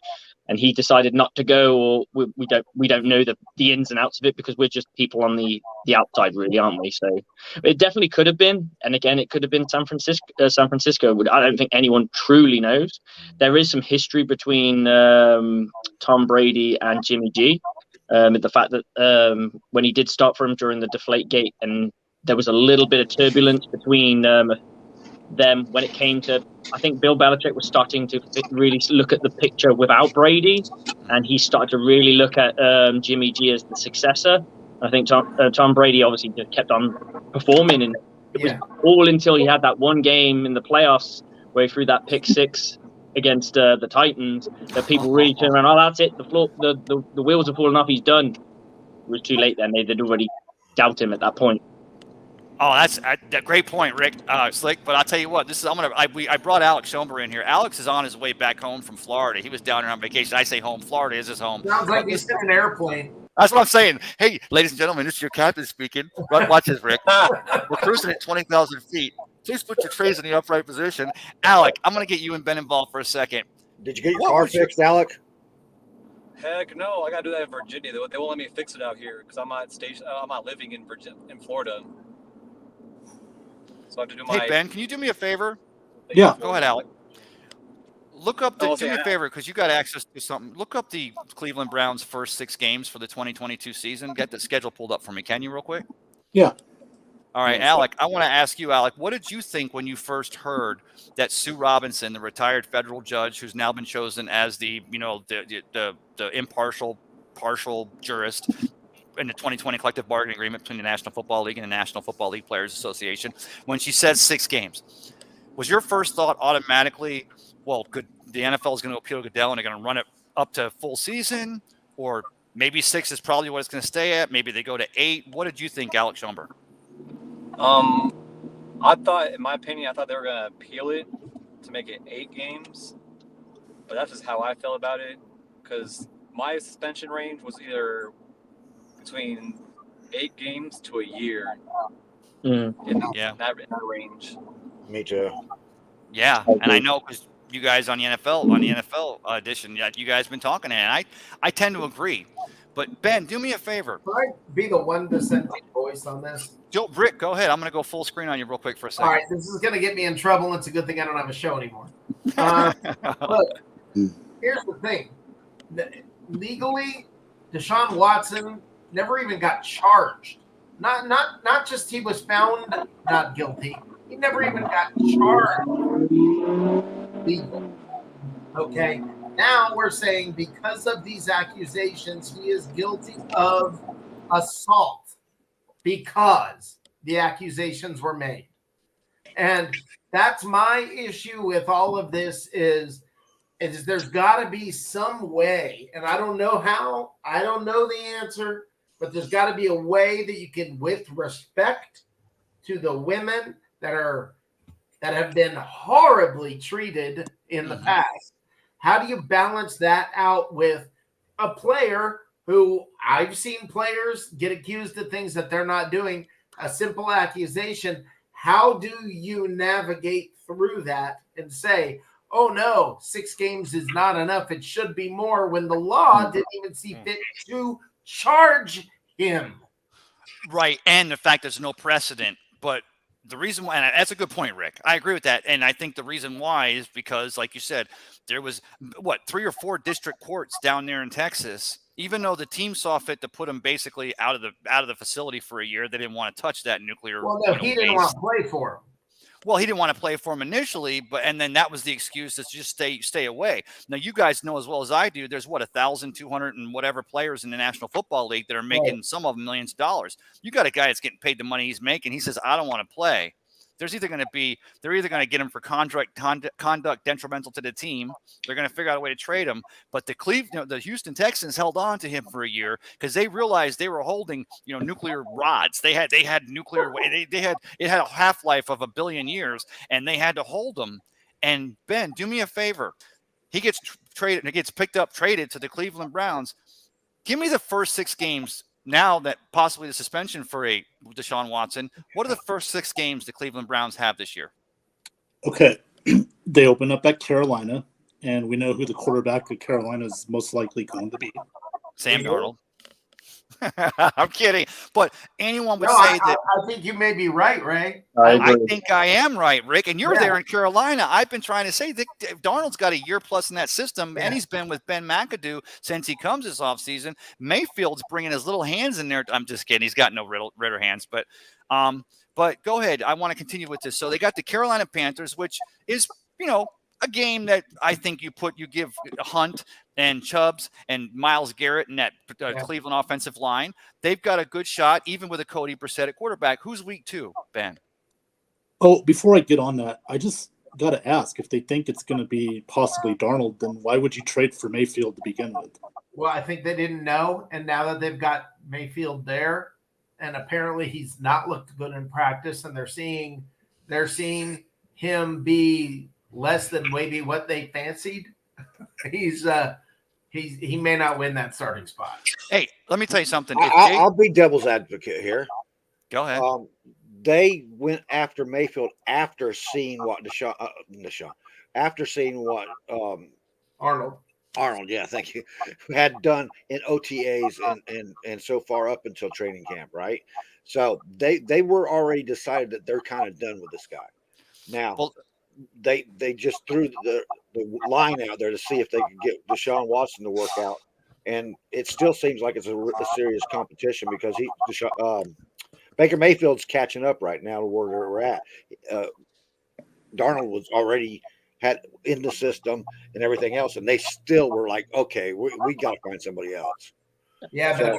And he decided not to go, or we don't know the ins and outs of it because we're just people on the outside, really, aren't we? So it definitely could have been, and again, it could have been San Francisco. I don't think anyone truly knows. There is some history between Tom Brady and Jimmy G. The fact that when he did start for him during the deflate gate, and there was a little bit of turbulence between them when it came to, I think Bill Belichick was starting to really look at the picture without Brady, and he started to really look at Jimmy G as the successor. I think Tom Brady obviously just kept on performing, and it was all until he had that one game in the playoffs where he threw that pick six against the Titans that people really turned around. Oh, that's it. The wheels are falling off. He's done. It was too late then. They'd already doubted him at that point. Oh, that's a great point, Rick. Slick. But I'll tell you what. I brought Alex Schoenberg in here. Alex is on his way back home from Florida. He was down here on vacation. I say home. Florida is his home. Sounds like he's in an airplane. That's what I'm saying. Hey, ladies and gentlemen, this is your captain speaking. Watch this, Rick. We're cruising at 20,000 feet. Please put your trays in the upright position. Alec, I'm going to get you and Ben involved for a second. Did you get your car fixed, Alec? Heck no, I got to do that in Virginia. They won't let me fix it out here because I'm not living in Florida. So I have to do my. Hey, Ben, can you do me a favor? Yeah. Go ahead, Alec. Look up do me a favor because you got access to something. Look up the Cleveland Browns' first 6 games for the 2022 season. Get the schedule pulled up for me. Can you real quick? Yeah. All right, Alec, I want to ask you, Alec, what did you think when you first heard that Sue Robinson, the retired federal judge who's now been chosen as the impartial, partial jurist in the 2020 collective bargaining agreement between the National Football League and the National Football League Players Association, when she said 6 games, was your first thought automatically, well, the NFL is going to appeal Goodell and they're going to run it up to full season, or maybe 6 is probably what it's going to stay at? Maybe they go to 8. What did you think, Alex Schoenberg? I thought, in my opinion, they were going to appeal it to make it 8 games, but that's just how I felt about it, because my suspension range was either between 8 games to a year. In that range. Me too. Yeah, and I know because you guys on the NFL edition, you guys been talking, and I tend to agree. But Ben, do me a favor. Can I be the one dissenting voice on this? Rick, go ahead. I'm going to go full screen on you real quick for a second. All right, this is going to get me in trouble, and it's a good thing I don't have a show anymore. Look, here's the thing. Legally, Deshaun Watson never even got charged. Not just he was found not guilty. He never even got charged. Legal. Okay. Now we're saying because of these accusations, he is guilty of assault because the accusations were made. And that's my issue with all of this is there's got to be some way, and I don't know how, I don't know the answer, but there's got to be a way that you can, with respect to the women that have been horribly treated in the past, how do you balance that out with a player who I've seen players get accused of things that they're not doing, a simple accusation? How do you navigate through that and say, oh no, 6 games is not enough, it should be more, when the law didn't even see fit to charge him? Right, and the fact there's no precedent, but the reason why, and that's a good point, Rick. I agree with that. And I think the reason why is because, like you said, there was 3 or 4 district courts down there in Texas. Even though the team saw fit to put him basically out of the facility for a year, they didn't want to touch that nuclear. Well, no, he didn't want to play for him. Well, he didn't want to play for him initially, and then that was the excuse to just stay away. Now, you guys know as well as I do, there's 1,200 and whatever players in the National Football League that are making some of them millions of dollars. You got a guy that's getting paid the money he's making. He says, I don't want to play. They're either going to get him for conduct detrimental to the team. They're going to figure out a way to trade him. But the Houston Texans held on to him for a year because they realized they were holding, nuclear rods. They had nuclear. It had a half-life of 1 billion years, and they had to hold them. And Ben, do me a favor. He gets traded. It gets picked up, traded to the Cleveland Browns. Give me the first 6 games. Now that possibly the suspension for Deshaun Watson, what are the first 6 games the Cleveland Browns have this year? Okay. They open up at Carolina, and we know who the quarterback of Carolina is most likely going to be. Sam Darnold. I'm kidding. But anyone would No, say that. I think you may be right, Ray. I think I am right, Rick. And you're there in Carolina. I've been trying to say that Darnold's got a year plus in that system, and he's been with Ben McAdoo since he comes this offseason. Mayfield's bringing his little hands in there. I'm just kidding. He's got no Ritter hands. But go ahead. I want to continue with this. So they got the Carolina Panthers, which is, a game that I think you give Hunt and Chubbs and Myles Garrett and that Cleveland offensive line. They've got a good shot, even with a Cody Brissett at quarterback. Who's week 2, Ben? Oh, before I get on that, I just got to ask, if they think it's going to be possibly Darnold, then why would you trade for Mayfield to begin with? Well, I think they didn't know, and now that they've got Mayfield there, and apparently he's not looked good in practice, and they're seeing him be less than maybe what they fancied. He may not win that starting spot. Hey, let me tell you something. I'll be devil's advocate here. Go ahead. They went after Mayfield after seeing what Arnold, yeah, thank you, had done in OTAs and so far up until training camp, right? So they were already decided that they're kind of done with this guy. Now they just threw the line out there to see if they could get Deshaun Watson to work out, and it still seems like it's a serious competition because Baker Mayfield's catching up right now to where we're at. Darnold was already had in the system and everything else, and they still were like, okay, we got to find somebody else. Yeah, but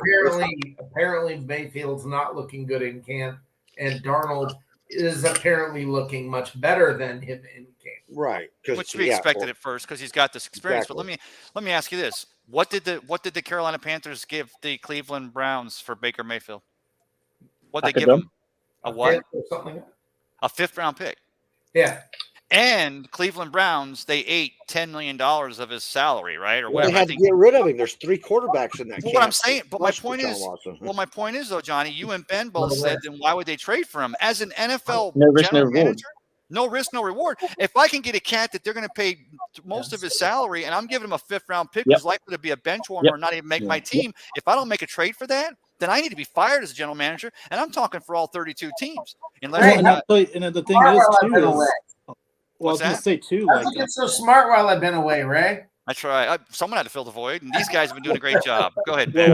apparently Mayfield's not looking good in camp, and Darnold is apparently looking much better than him in camp. Right, which we expected at first because he's got this experience. Exactly. But let me ask you this: what did the Carolina Panthers give the Cleveland Browns for Baker Mayfield? What they give him? A what? A 5th round pick. Yeah. And Cleveland Browns, they ate $10 million of his salary, right? Or whatever. They had to get rid of him. There's 3 quarterbacks in that camp. What I'm saying, but my point is, though, Johnny, you and Ben both said, then why would they trade for him? As an NFL general manager, no risk, no reward. If I can get a cat that they're going to pay most of his salary, and I'm giving him a 5th round pick who's likely to be a bench warmer or not even make my team, if I don't make a trade for that, then I need to be fired as a general manager, and I'm talking for all 32 teams. And the thing is, too, well, I was going to say, too. How'd you get so smart while I've been away, Ray? I try. Someone had to fill the void, and these guys have been doing a great job. Go ahead, Ben.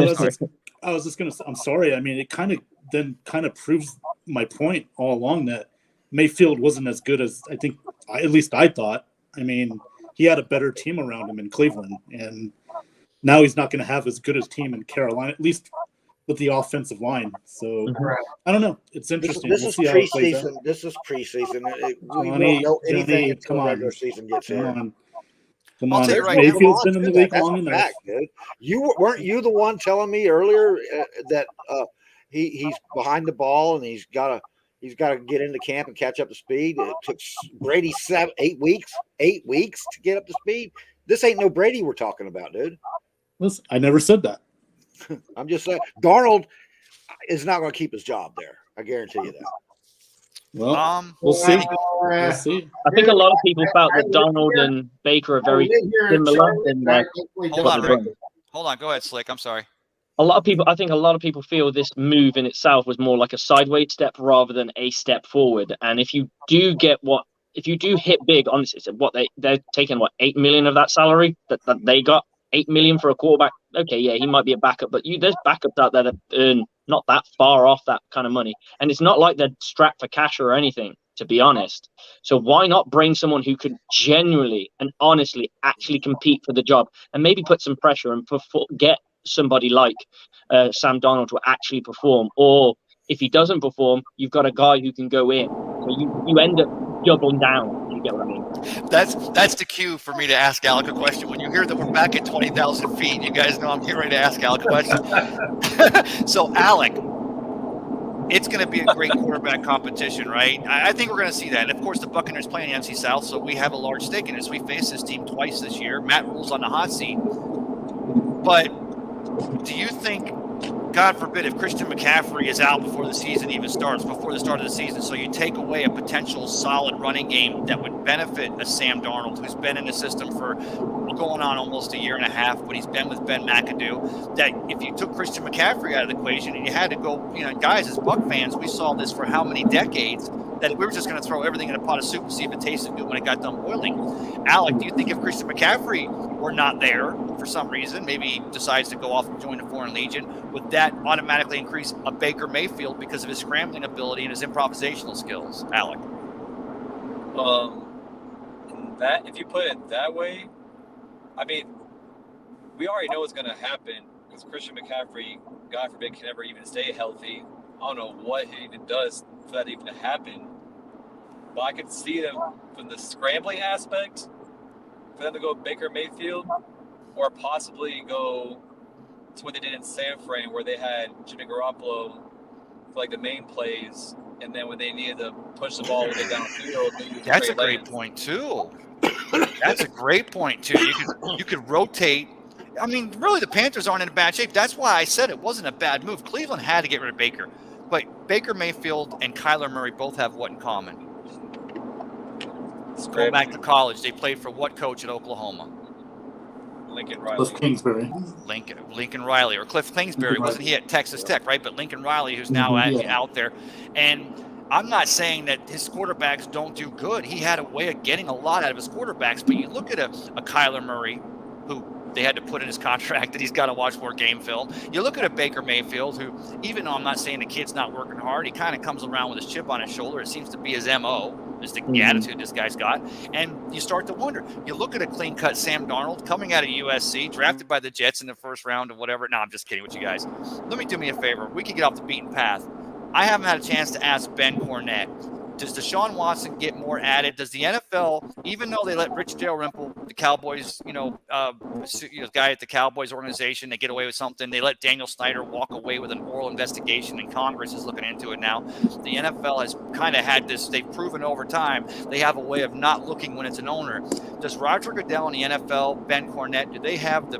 I was just going to say, I'm sorry. I mean, it kind of proves my point all along that Mayfield wasn't as good as I think, at least I thought. I mean, he had a better team around him in Cleveland, and now he's not going to have as good a team in Carolina, at least with the offensive line. So I don't know. It's interesting. This is preseason. This is preseason. We won't know anything until the regular season gets in. Come on. Mayfield's been in the league long enough. Fact, dude. Weren't you the one telling me earlier that he's behind the ball and he's got to get into camp and catch up to speed? It took Brady 8 weeks to get up to speed. This ain't no Brady we're talking about, dude. Listen, I never said that. I'm just saying, Darnold is not going to keep his job there. I guarantee you that. Well, we'll see. We'll see. I think a lot of people felt that Darnold and Baker are very similar. Hold on. Go ahead, Slick. I'm sorry. I think a lot of people feel this move in itself was more like a sideways step rather than a step forward. And if you do hit big on this, they're taking $8 million of that salary that they got. $8 million for a quarterback. Okay, yeah, he might be a backup, but there's backups out there that earn not that far off that kind of money. And it's not like they're strapped for cash or anything, to be honest. So why not bring someone who could genuinely and honestly actually compete for the job and maybe put some pressure and get somebody like Sam Darnold to actually perform? Or if he doesn't perform, you've got a guy who can go in. So you end up doubling down. You get what I mean? That's the cue for me to ask Alec a question. When you hear that we're back at 20,000 feet, you guys know I'm getting ready to ask Alec a question. So, Alec, it's going to be a great quarterback competition, right? I think we're going to see that. And, of course, the Buccaneers play in the NFC South, so we have a large stake in this. We faced this team twice this year. Matt Rule's on the hot seat. But do you think God forbid, if Christian McCaffrey is out before the season even starts, before the start of the season, so you take away a potential solid running game that would benefit a Sam Darnold, who's been in the system for going on almost a year and a half, but he's been with Ben McAdoo, that if you took Christian McCaffrey out of the equation and you had to go, guys, as Buck fans, we saw this for how many decades, that we were just going to throw everything in a pot of soup and see if it tasted good when it got done boiling. Alec, do you think if Christian McCaffrey were not there for some reason, maybe he decides to go off and join the Foreign Legion, would that automatically increase a Baker Mayfield because of his scrambling ability and his improvisational skills? Alec? That if you put it that way, I mean, we already know what's going to happen because Christian McCaffrey, God forbid, can never even stay healthy. I don't know what he even does for that even to happen. But I could see them from the scrambling aspect, for them to go Baker Mayfield, or possibly go to what they did in San Fran, where they had Jimmy Garoppolo for like the main plays, and then when they needed to push the ball way downfield, that's a great point too. That's a great point too. You could rotate. I mean, really, the Panthers aren't in a bad shape. That's why I said it wasn't a bad move. Cleveland had to get rid of Baker, but Baker Mayfield and Kyler Murray both have what in common? Go back to college. They played for what coach at Oklahoma? Lincoln Riley. Cliff Kingsbury. Lincoln Riley, or Cliff Kingsbury. Wasn't he at Texas Tech, right? But Lincoln Riley, who's now out there. And I'm not saying that his quarterbacks don't do good. He had a way of getting a lot out of his quarterbacks. But you look at a Kyler Murray, who they had to put in his contract that he's got to watch more game film. You look at a Baker Mayfield, who, even though I'm not saying the kid's not working hard, he kind of comes around with his chip on his shoulder. It seems to be his MO. Is the attitude this guy's got. And you start to wonder. You look at a clean-cut Sam Darnold coming out of USC, drafted by the Jets in the first round or whatever. No, I'm just kidding with you guys. Do me a favor. We can get off the beaten path. I haven't had a chance to ask Ben Cornett. Does Deshaun Watson get more added? Does the NFL, even though they let Rich Dalrymple, the Cowboys, guy at the Cowboys organization, they get away with something. They let Daniel Snyder walk away with an oral investigation, and Congress is looking into it now. The NFL has kind of had this. They've proven over time they have a way of not looking when it's an owner. Does Roger Goodell and the NFL, Ben Cornett, do they have the?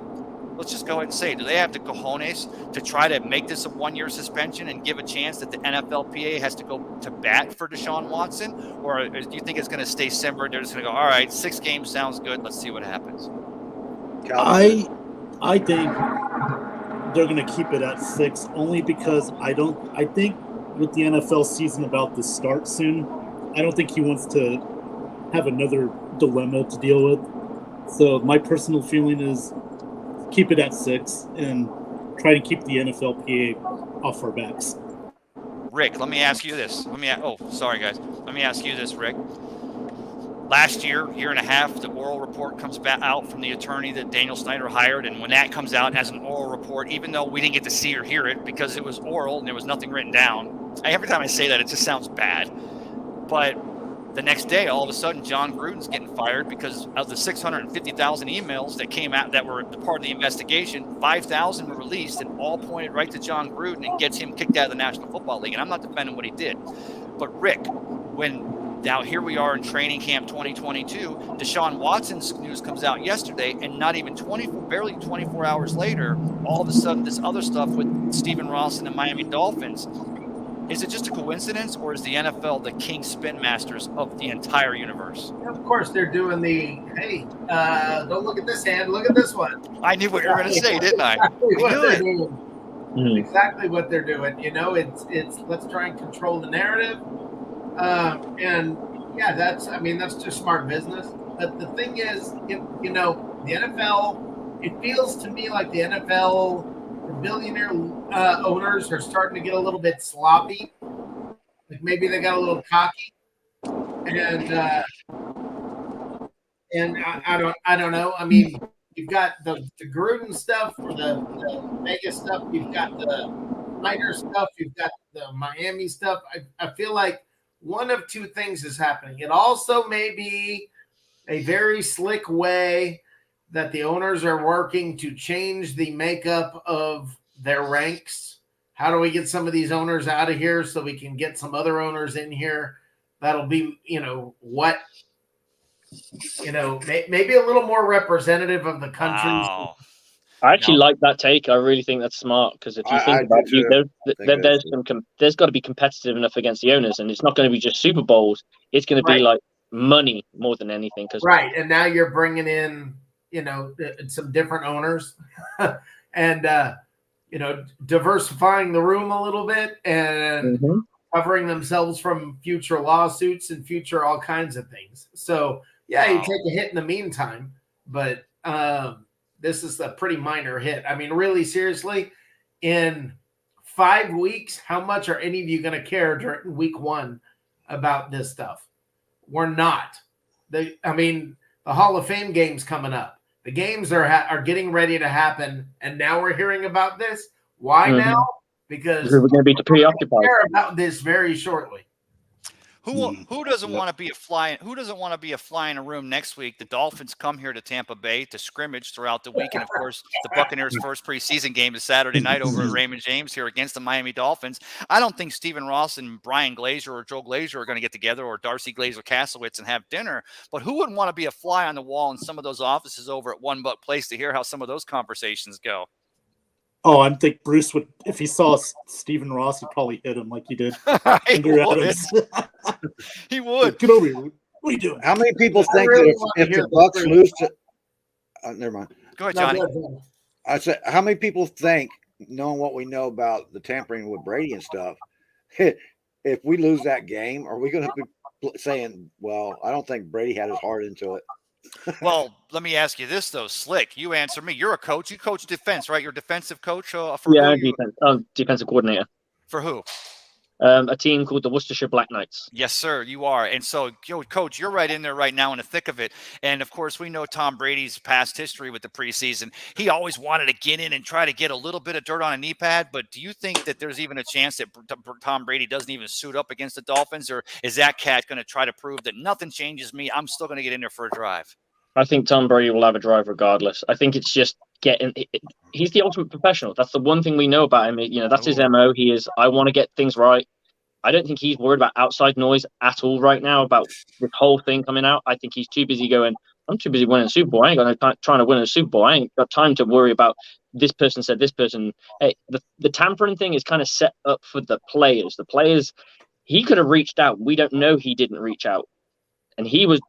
Let's just go ahead and say, do they have the cojones to try to make this a one-year suspension and give a chance that the NFLPA has to go to bat for Deshaun Watson? Or do you think it's going to stay simmered? They're just going to go, all right, 6 games sounds good. Let's see what happens. I think they're going to keep it at 6 only because I think with the NFL season about to start soon, I don't think he wants to have another dilemma to deal with. So my personal feeling is keep it at 6 and try to keep the NFLPA off our backs. Rick, let me ask you this. Sorry, guys. Let me ask you this, Rick. Last year and a half, the oral report comes back out from the attorney that Daniel Snyder hired, and when that comes out as an oral report, even though we didn't get to see or hear it because it was oral and there was nothing written down, every time I say that, it just sounds bad. But the next day, all of a sudden, John Gruden's getting fired because of the 650,000 emails that came out that were part of the investigation. 5,000 were released and all pointed right to John Gruden and gets him kicked out of the National Football League. And I'm not defending what he did. But Rick, now here we are in training camp 2022, Deshaun Watson's news comes out yesterday, and not even barely 24 hours later, all of a sudden this other stuff with Stephen Ross and the Miami Dolphins. Is it just a coincidence, or is the NFL the king spin masters of the entire universe? Of course, they're doing don't look at this hand, look at this one. I knew what you were going to say, didn't I? Exactly what they're doing. It's let's try and control the narrative. That's just smart business. But the thing is, the NFL, it feels to me like the NFL, the billionaire owners are starting to get a little bit sloppy. Like maybe they got a little cocky, and I don't know. I mean, you've got the Gruden stuff or the Vegas stuff. You've got the Snyder stuff. You've got the Miami stuff. I feel like one of two things is happening. It also may be a very slick way that the owners are working to change the makeup of their ranks. How do we get some of these owners out of here so we can get some other owners in here? That'll be, maybe a little more representative of the country. Wow. I actually like that take. I really think that's smart because if you think about it, there's got to be competitive enough against the owners, and it's not going to be just Super Bowls. It's going to be like money more than anything. Right, and now you're bringing in, some different owners, and diversifying the room a little bit and covering themselves from future lawsuits and future all kinds of things. So yeah, you take a hit in the meantime, but this is a pretty minor hit. I mean, really, seriously, in 5 weeks, how much are any of you going to care during week 1 about this stuff? We're not. The Hall of Fame game's coming up. The games are getting ready to happen, and now we're hearing about this. Why now? Because we're going to be preoccupied. Care about this very shortly. Who doesn't want to be a fly? Who doesn't want to be a fly in a room next week? The Dolphins come here to Tampa Bay to scrimmage throughout the week, and of course, the Buccaneers' first preseason game is Saturday night over at Raymond James here against the Miami Dolphins. I don't think Stephen Ross and Brian Glazer or Joe Glazer are going to get together, or Darcy Glazer Kaslowitz, and have dinner. But who wouldn't want to be a fly on the wall in some of those offices over at One Buck Place to hear how some of those conversations go? Oh, I think Bruce would, if he saw Stephen Ross, he'd probably hit him like he did. He would. Get over here. What are you doing? How many people think that if the Bucs lose to never mind. Go ahead, Johnny. I said, how many people think, knowing what we know about the tampering with Brady and stuff, if we lose that game, are we going to be saying, well, I don't think Brady had his heart into it? Well, let me ask you this, though. Slick, you answer me. You're a coach. You coach defense, right? You're a defensive coach? Defensive coordinator. For who? A team called the Worcestershire Black Knights. Yes, sir, you are. And so, Coach, you're right in there right now in the thick of it. And, of course, we know Tom Brady's past history with the preseason. He always wanted to get in and try to get a little bit of dirt on a knee pad. But do you think that there's even a chance that Tom Brady doesn't even suit up against the Dolphins? Or is that cat going to try to prove that nothing changes me? I'm still going to get in there for a drive. I think Tom Brady will have a drive regardless. I think it's just he's the ultimate professional. That's the one thing we know about him. That's his MO. He is, I want to get things right. I don't think he's worried about outside noise at all right now about this whole thing coming out. I think he's too busy going, I'm too busy winning a Super Bowl. I ain't got no time trying to win a Super Bowl. I ain't got time to worry about this person said this person. Hey, the tampering thing is kind of set up for the players. The players, he could have reached out. We don't know he didn't reach out. And he was,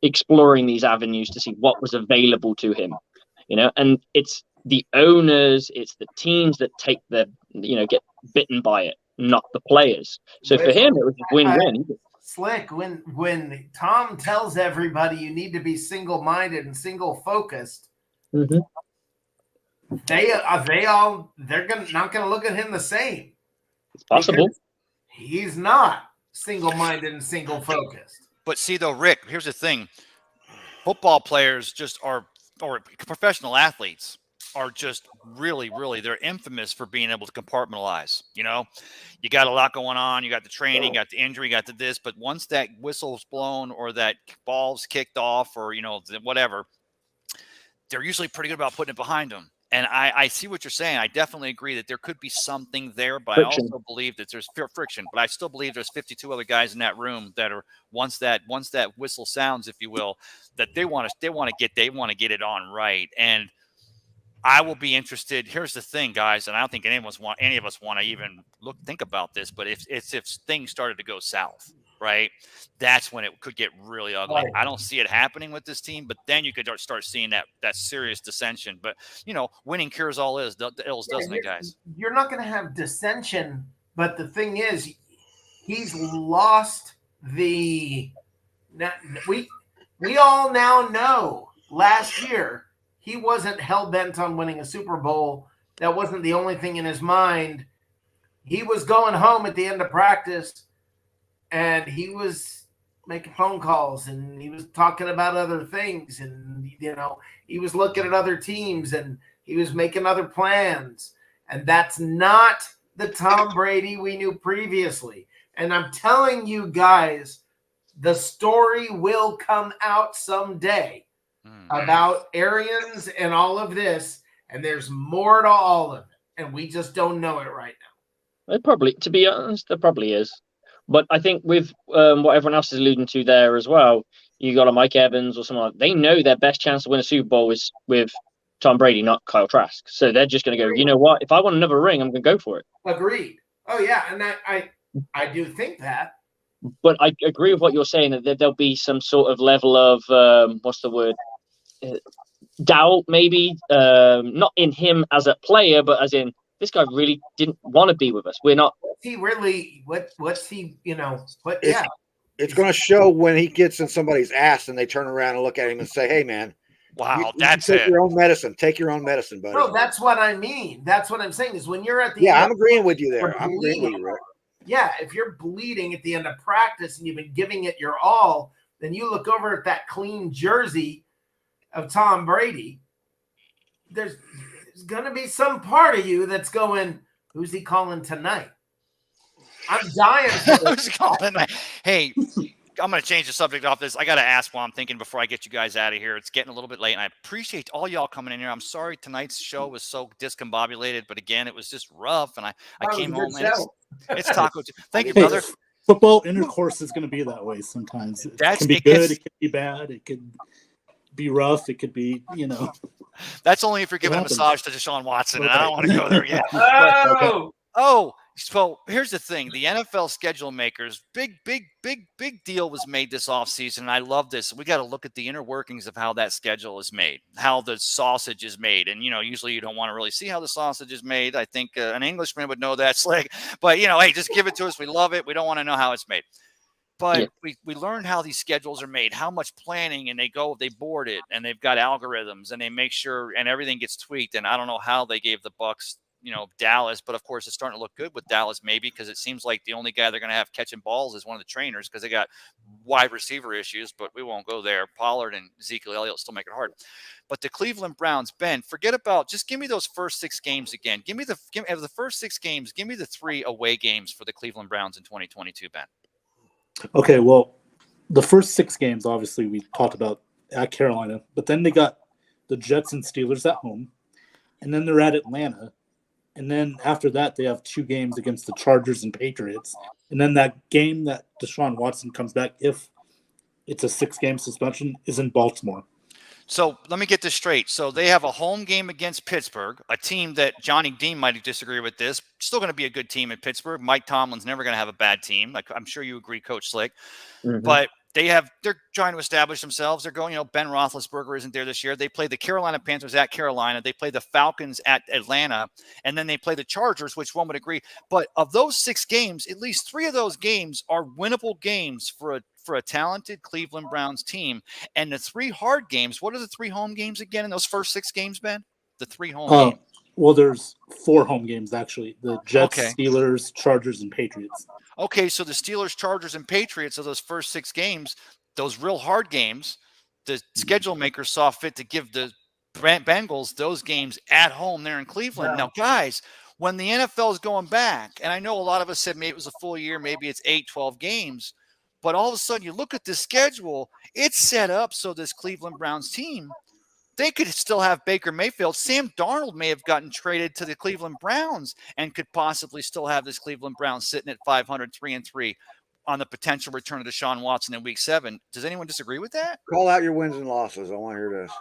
exploring these avenues to see what was available to him, and it's the owners, it's the teams that take get bitten by it, not the players. So for him, it was win-win. Slick, when Tom tells everybody you need to be single-minded and single-focused, they're not going to look at him the same. It's possible. He's not single-minded and single-focused. But see, though, Rick, here's the thing. Football players or professional athletes are just really, really, they're infamous for being able to compartmentalize. You got a lot going on. You got the training, you got the injury, you got this. But once that whistle's blown or that ball's kicked off or, whatever, they're usually pretty good about putting it behind them. And I see what you're saying. I definitely agree that there could be something there, but friction. I also believe that there's friction. But I still believe there's 52 other guys in that room that are once that whistle sounds, if you will, that they want to get it on right. And I will be interested. Here's the thing, guys, and I don't think any of us want to even think about this. But if things started to go south, right, that's when it could get really ugly. Right. I don't see it happening with this team, but then you could start seeing that serious dissension. But winning cures all ills, doesn't it, guys? You're not going to have dissension, but the thing is, he's lost the. We all now know last year he wasn't hell bent on winning a Super Bowl. That wasn't the only thing in his mind. He was going home at the end of practice. And he was making phone calls and he was talking about other things. And, he was looking at other teams and he was making other plans. And that's not the Tom Brady we knew previously. And I'm telling you guys, the story will come out someday about Arians and all of this. And there's more to all of it. And we just don't know it right now. To be honest, there probably is. But I think with what everyone else is alluding to there as well, you got a Mike Evans or someone. They know their best chance to win a Super Bowl is with Tom Brady, not Kyle Trask. So they're just going to go, you know what? If I want another ring, I'm going to go for it. Agreed. Oh, yeah. And I do think that. But I agree with what you're saying, that there'll be some sort of level of, what's the word? Doubt, maybe. Not in him as a player, but as in, this guy really didn't want to be with us. We're not. What's he really, what's he, what, It's going to show when he gets in somebody's ass and they turn around and look at him and say, hey, man. Wow, that's it. Take your own medicine. Take your own medicine, buddy. No, that's what I mean. That's what I'm saying is when you're at the end. Yeah, I'm agreeing with you there. I'm agreeing with you, Rick. Yeah, if you're bleeding at the end of practice and you've been giving it your all, then you look over at that clean jersey of Tom Brady. There's going to be some part of you that's going, who's he calling tonight? I'm dying. Who's he calling tonight? Hey, I'm going to change the subject off this. I got to ask while I'm thinking before I get you guys out of here. It's getting a little bit late, and I appreciate all y'all coming in here. I'm sorry tonight's show was so discombobulated, but again, it was just rough, and I came home, and it's Taco. Thank you, brother. Football intercourse is going to be that way sometimes. It can be good, it can be bad, it could be rough, it could be, That's only if you're giving a massage to Deshaun Watson, and I don't want to go there yet. So here's the thing. The NFL schedule makers, big deal was made this offseason, and I love this. We got to look at the inner workings of how that schedule is made, how the sausage is made. And, usually you don't want to really see how the sausage is made. I think an Englishman would know that, Slick. But, hey, just give it to us. We love it. We don't want to know how it's made. But we learned how these schedules are made, how much planning, and they board it, and they've got algorithms, and they make sure, and everything gets tweaked. And I don't know how they gave the Bucs Dallas, but of course it's starting to look good with Dallas, maybe because it seems like the only guy they're going to have catching balls is one of the trainers because they got wide receiver issues, but we won't go there. Pollard and Ezekiel Elliott still make it hard. But the Cleveland Browns, Ben, forget about, just give me those first 6 games again. Give me the first 6 games, give me the 3 away games for the Cleveland Browns in 2022, Ben. Okay, well, the first 6 games, obviously, we talked about at Carolina, but then they got the Jets and Steelers at home, and then they're at Atlanta. And then after that, they have 2 games against the Chargers and Patriots. And then that game that Deshaun Watson comes back, if it's a 6-game suspension, is in Baltimore. So let me get this straight. So they have a home game against Pittsburgh, a team that Johnny Dean might disagree with this. Still going to be a good team in Pittsburgh. Mike Tomlin's never going to have a bad team. Like I'm sure you agree, Coach Slick. Mm-hmm. But they're trying to establish themselves. They're going, Ben Roethlisberger isn't there this year. They play the Carolina Panthers at Carolina. They play the Falcons at Atlanta. And then they play the Chargers, which one would agree. But of those 6 games, at least 3 of those games are winnable games for a talented Cleveland Browns team. And the 3 hard games, what are the 3 home games again in those first 6 games, Ben? The 3 home games. Well, there's 4 home games, actually. The Jets, Steelers, Chargers, and Patriots. Okay, so the Steelers, Chargers, and Patriots of those first 6 games, those real hard games, the schedule makers saw fit to give the Bengals those games at home there in Cleveland. Now, guys, when the NFL is going back, and I know a lot of us said maybe it was a full year, maybe it's 8, 12 games, but all of a sudden you look at the schedule, it's set up so this Cleveland Browns team, they could still have Baker Mayfield. Sam Darnold may have gotten traded to the Cleveland Browns and could possibly still have this Cleveland Browns sitting at 500, 3-3 on the potential return of Deshaun Watson in Week 7. Does anyone disagree with that? Call out your wins and losses. I want to hear this.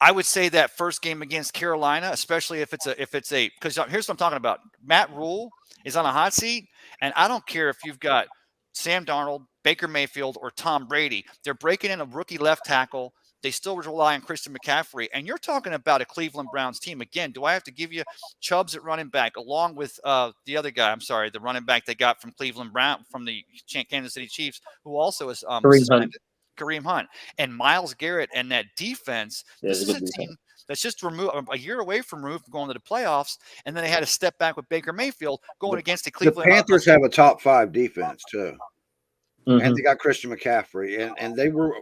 I would say that first game against Carolina, especially if it's a because here's what I'm talking about. Matt Rule is on a hot seat, and I don't care if you've got Sam Darnold, Baker Mayfield, or Tom Brady. They're breaking in a rookie left tackle. They still rely on Christian McCaffrey. And you're talking about a Cleveland Browns team. Again, do I have to give you Chubbs at running back along with the other guy? I'm sorry, the running back they got from Cleveland Brown, from the Kansas City Chiefs, who also is Kareem Hunt. And Myles Garrett and that defense. This is a team that's just a year away from going to the playoffs. And then they had to step back with Baker Mayfield going against the Cleveland. The Panthers have a top 5 defense, too. Mm-hmm. And they got Christian McCaffrey, and they were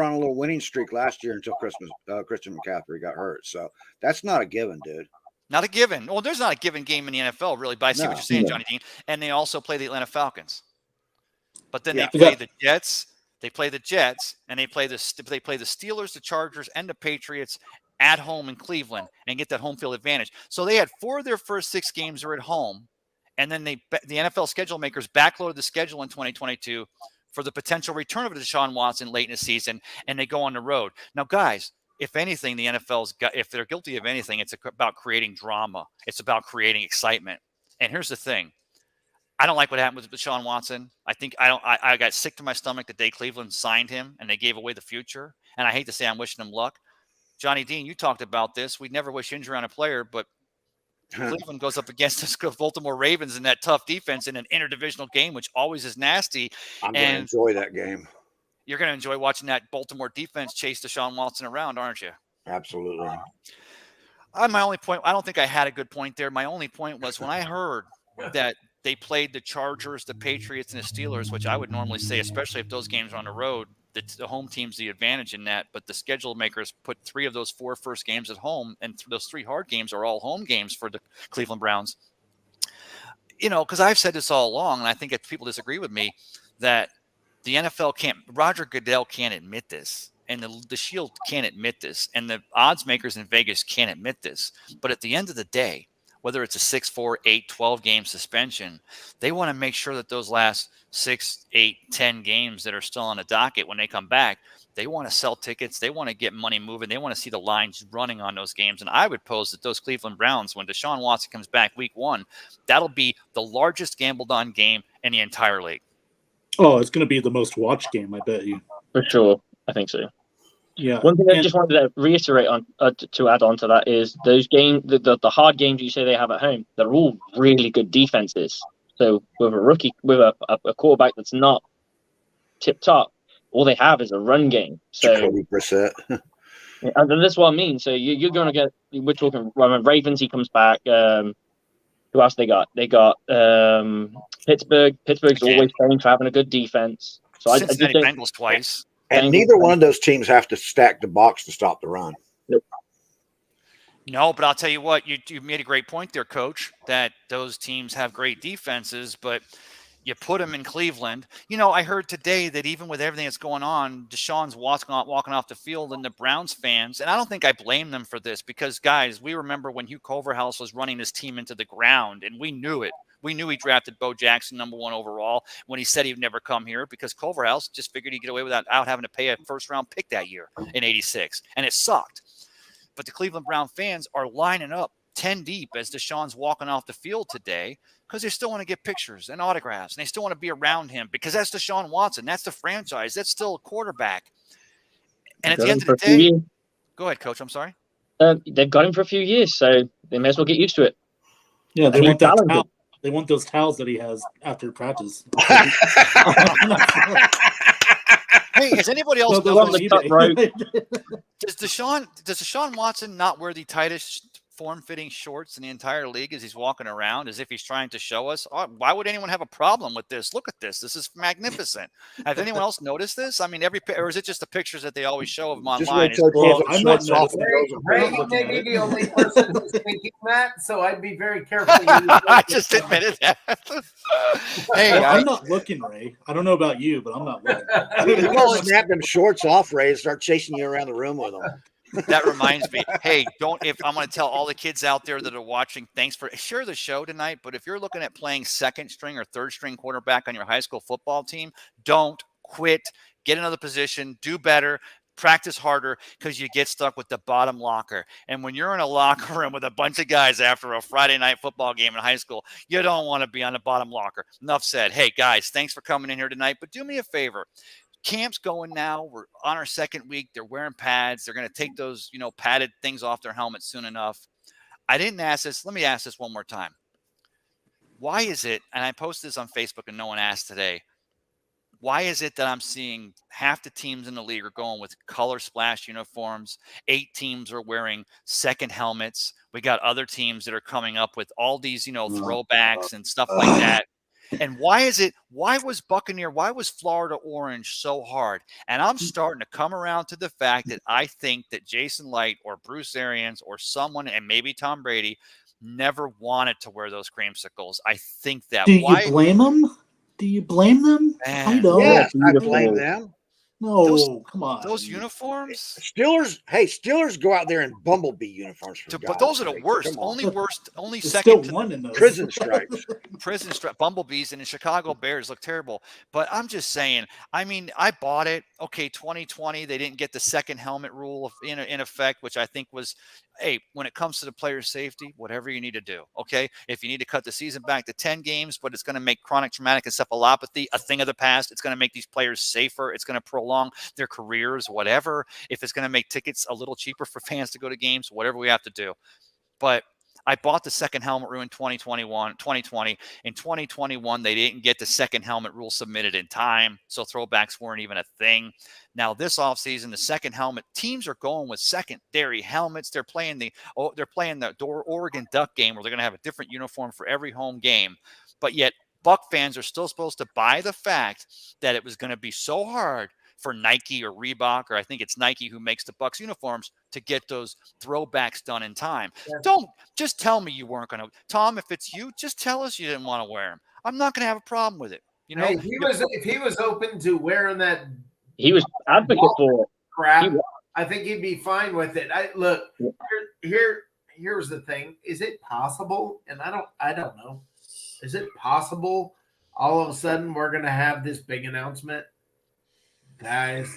on a little winning streak last year until Christian McCaffrey got hurt. So that's not a given, dude. Not a given. Well, there's not a given game in the NFL, really. But I see what you're saying, Johnny Dean. And they also play the Atlanta Falcons. But then they play the Jets. They play the Jets, and they play the Steelers, the Chargers, and the Patriots at home in Cleveland, and get that home field advantage. So they had 4 of their first 6 games are at home. And then the NFL schedule makers backloaded the schedule in 2022 for the potential return of Deshaun Watson late in the season, and they go on the road. Now, guys, if anything, the NFL's got, if they're guilty of anything, it's about creating drama. It's about creating excitement. And here's the thing. I don't like what happened with Deshaun Watson. I got sick to my stomach the day Cleveland signed him and they gave away the future. And I hate to say I'm wishing him luck. Johnny Dean, you talked about this. We'd never wish injury on a player, but Cleveland goes up against the Baltimore Ravens in that tough defense in an interdivisional game, which always is nasty. I'm going to enjoy that game. You're going to enjoy watching that Baltimore defense chase Deshaun Watson around, aren't you? Absolutely. My only point, I don't think I had a good point there. My only point was when I heard that they played the Chargers, the Patriots, and the Steelers, which I would normally say, especially if those games are on the road, the home team's the advantage in that. But the schedule makers put 3 of those 4 first games at home, and those 3 hard games are all home games for the Cleveland Browns. Because I've said this all along, and I think if people disagree with me, that the NFL can't, Roger Goodell can't admit this, and the Shield can't admit this, and the odds makers in Vegas can't admit this. But at the end of the day, whether it's a 6, 4, 8, 12 game suspension, they want to make sure that those last 6, 8, 10 games that are still on the docket, when they come back, they want to sell tickets. They want to get money moving. They want to see the lines running on those games. And I would pose that those Cleveland Browns, when Deshaun Watson comes back week 1, that'll be the largest gambled on game in the entire league. Oh, it's going to be the most watched game, I bet you. For sure. I think so. Yeah. One thing I just wanted to reiterate on to add on to that is those games, the hard games you say they have at home, they're all really good defenses. So with a rookie, with a quarterback that's not tip top, all they have is a run game. So Jacoby Brissett. And that's what I mean. So you're going to get. We're talking Ravens. He comes back. Who else they got? They got Pittsburgh. Pittsburgh's always famous for having a good defense. So Cincinnati Bengals twice. And neither one of those teams have to stack the box to stop the run. Nope. No, but I'll tell you what, you made a great point there, Coach, that those teams have great defenses, but you put them in Cleveland. I heard today that even with everything that's going on, Deshaun's walking off the field, and the Browns fans, and I don't think I blame them for this, because, guys, we remember when Hugh Culverhouse was running this team into the ground, and we knew it. We knew he drafted Bo Jackson #1 overall when he said he'd never come here, because Culverhouse just figured he'd get away without having to pay a first-round pick that year in '86, and it sucked. But the Cleveland Brown fans are lining up 10 deep as Deshaun's walking off the field today, because they still want to get pictures and autographs, and they still want to be around him, because that's Deshaun Watson. That's the franchise. That's still a quarterback. And at the end of the day, go ahead, Coach. I'm sorry. They've got him for a few years, so they may as well get used to it. Yeah, they want that towel. They want those towels that he has after practice. Hey, has anybody else noticed? Does Deshaun Watson not wear the tightest form-fitting shorts in the entire league as he's walking around, as if he's trying to show us? Why would anyone have a problem with this? Look at this. This is magnificent. Has anyone else noticed this? I mean, or is it just the pictures that they always show of him online? I'm not noticing. Ray, you may be the only person who's thinking that, so I'd be very careful. I just admitted that. Hey, I'm not looking, Ray. I don't know about you, but I'm not looking. You gotta snap them shorts off, Ray, and start chasing you around the room with them. That reminds me. Hey, if I'm going to tell all the kids out there that are watching, thanks for share the show tonight. But if you're looking at playing second string or third string quarterback on your high school football team, don't quit. Get another position. Do better. Practice harder, because you get stuck with the bottom locker. And when you're in a locker room with a bunch of guys after a Friday night football game in high school, you don't want to be on the bottom locker. Enough said. Hey, guys, thanks for coming in here tonight. But do me a favor. Camp's going now. We're on our second week. They're wearing pads. They're going to take those, padded things off their helmets soon enough. I didn't ask this. Let me ask this one more time. Why is it, and I posted this on Facebook and no one asked today, why is it that I'm seeing half the teams in the league are going with color splash uniforms? 8 teams are wearing second helmets. We got other teams that are coming up with all these, throwbacks and stuff like that. And why was Florida orange so hard? And I'm starting to come around to the fact that I think that Jason Light or Bruce Arians or someone, and maybe Tom Brady, never wanted to wear those creamsicles. I think that. Do you blame them? Man, Yes, I blame them. No, come on. Those uniforms. Steelers go out there in bumblebee uniforms. But those are the worst. Come on. Only There's second still to one in those. Prison stripes. Bumblebees and the Chicago Bears look terrible. But I'm just saying, I mean, I bought it. Okay, 2020, they didn't get the second helmet rule in effect, which I think was, hey, when it comes to the player safety, whatever you need to do, okay? If you need to cut the season back to 10 games, but it's going to make chronic traumatic encephalopathy a thing of the past, it's going to make these players safer, it's going to prolong their careers, whatever. If it's going to make tickets a little cheaper for fans to go to games, whatever we have to do. But I bought the second helmet rule in 2020. In 2021, they didn't get the second helmet rule submitted in time, so throwbacks weren't even a thing. Now, this offseason, the second helmet, teams are going with secondary helmets. They're playing the Oregon Duck game where they're going to have a different uniform for every home game. But yet, Buck fans are still supposed to buy the fact that it was going to be so hard for Nike or Reebok, or I think it's Nike who makes the Bucs uniforms, to get those throwbacks done in time. Yeah. Don't just tell me you weren't going to. Tom, if it's you, just tell us you didn't want to wear them. I'm not going to have a problem with it. You know, hey, if he was open to wearing that, he was advocate for crap. I think he'd be fine with it. Here's the thing: is it possible? And I don't know. Is it possible? All of a sudden, we're going to have this big announcement. Guys,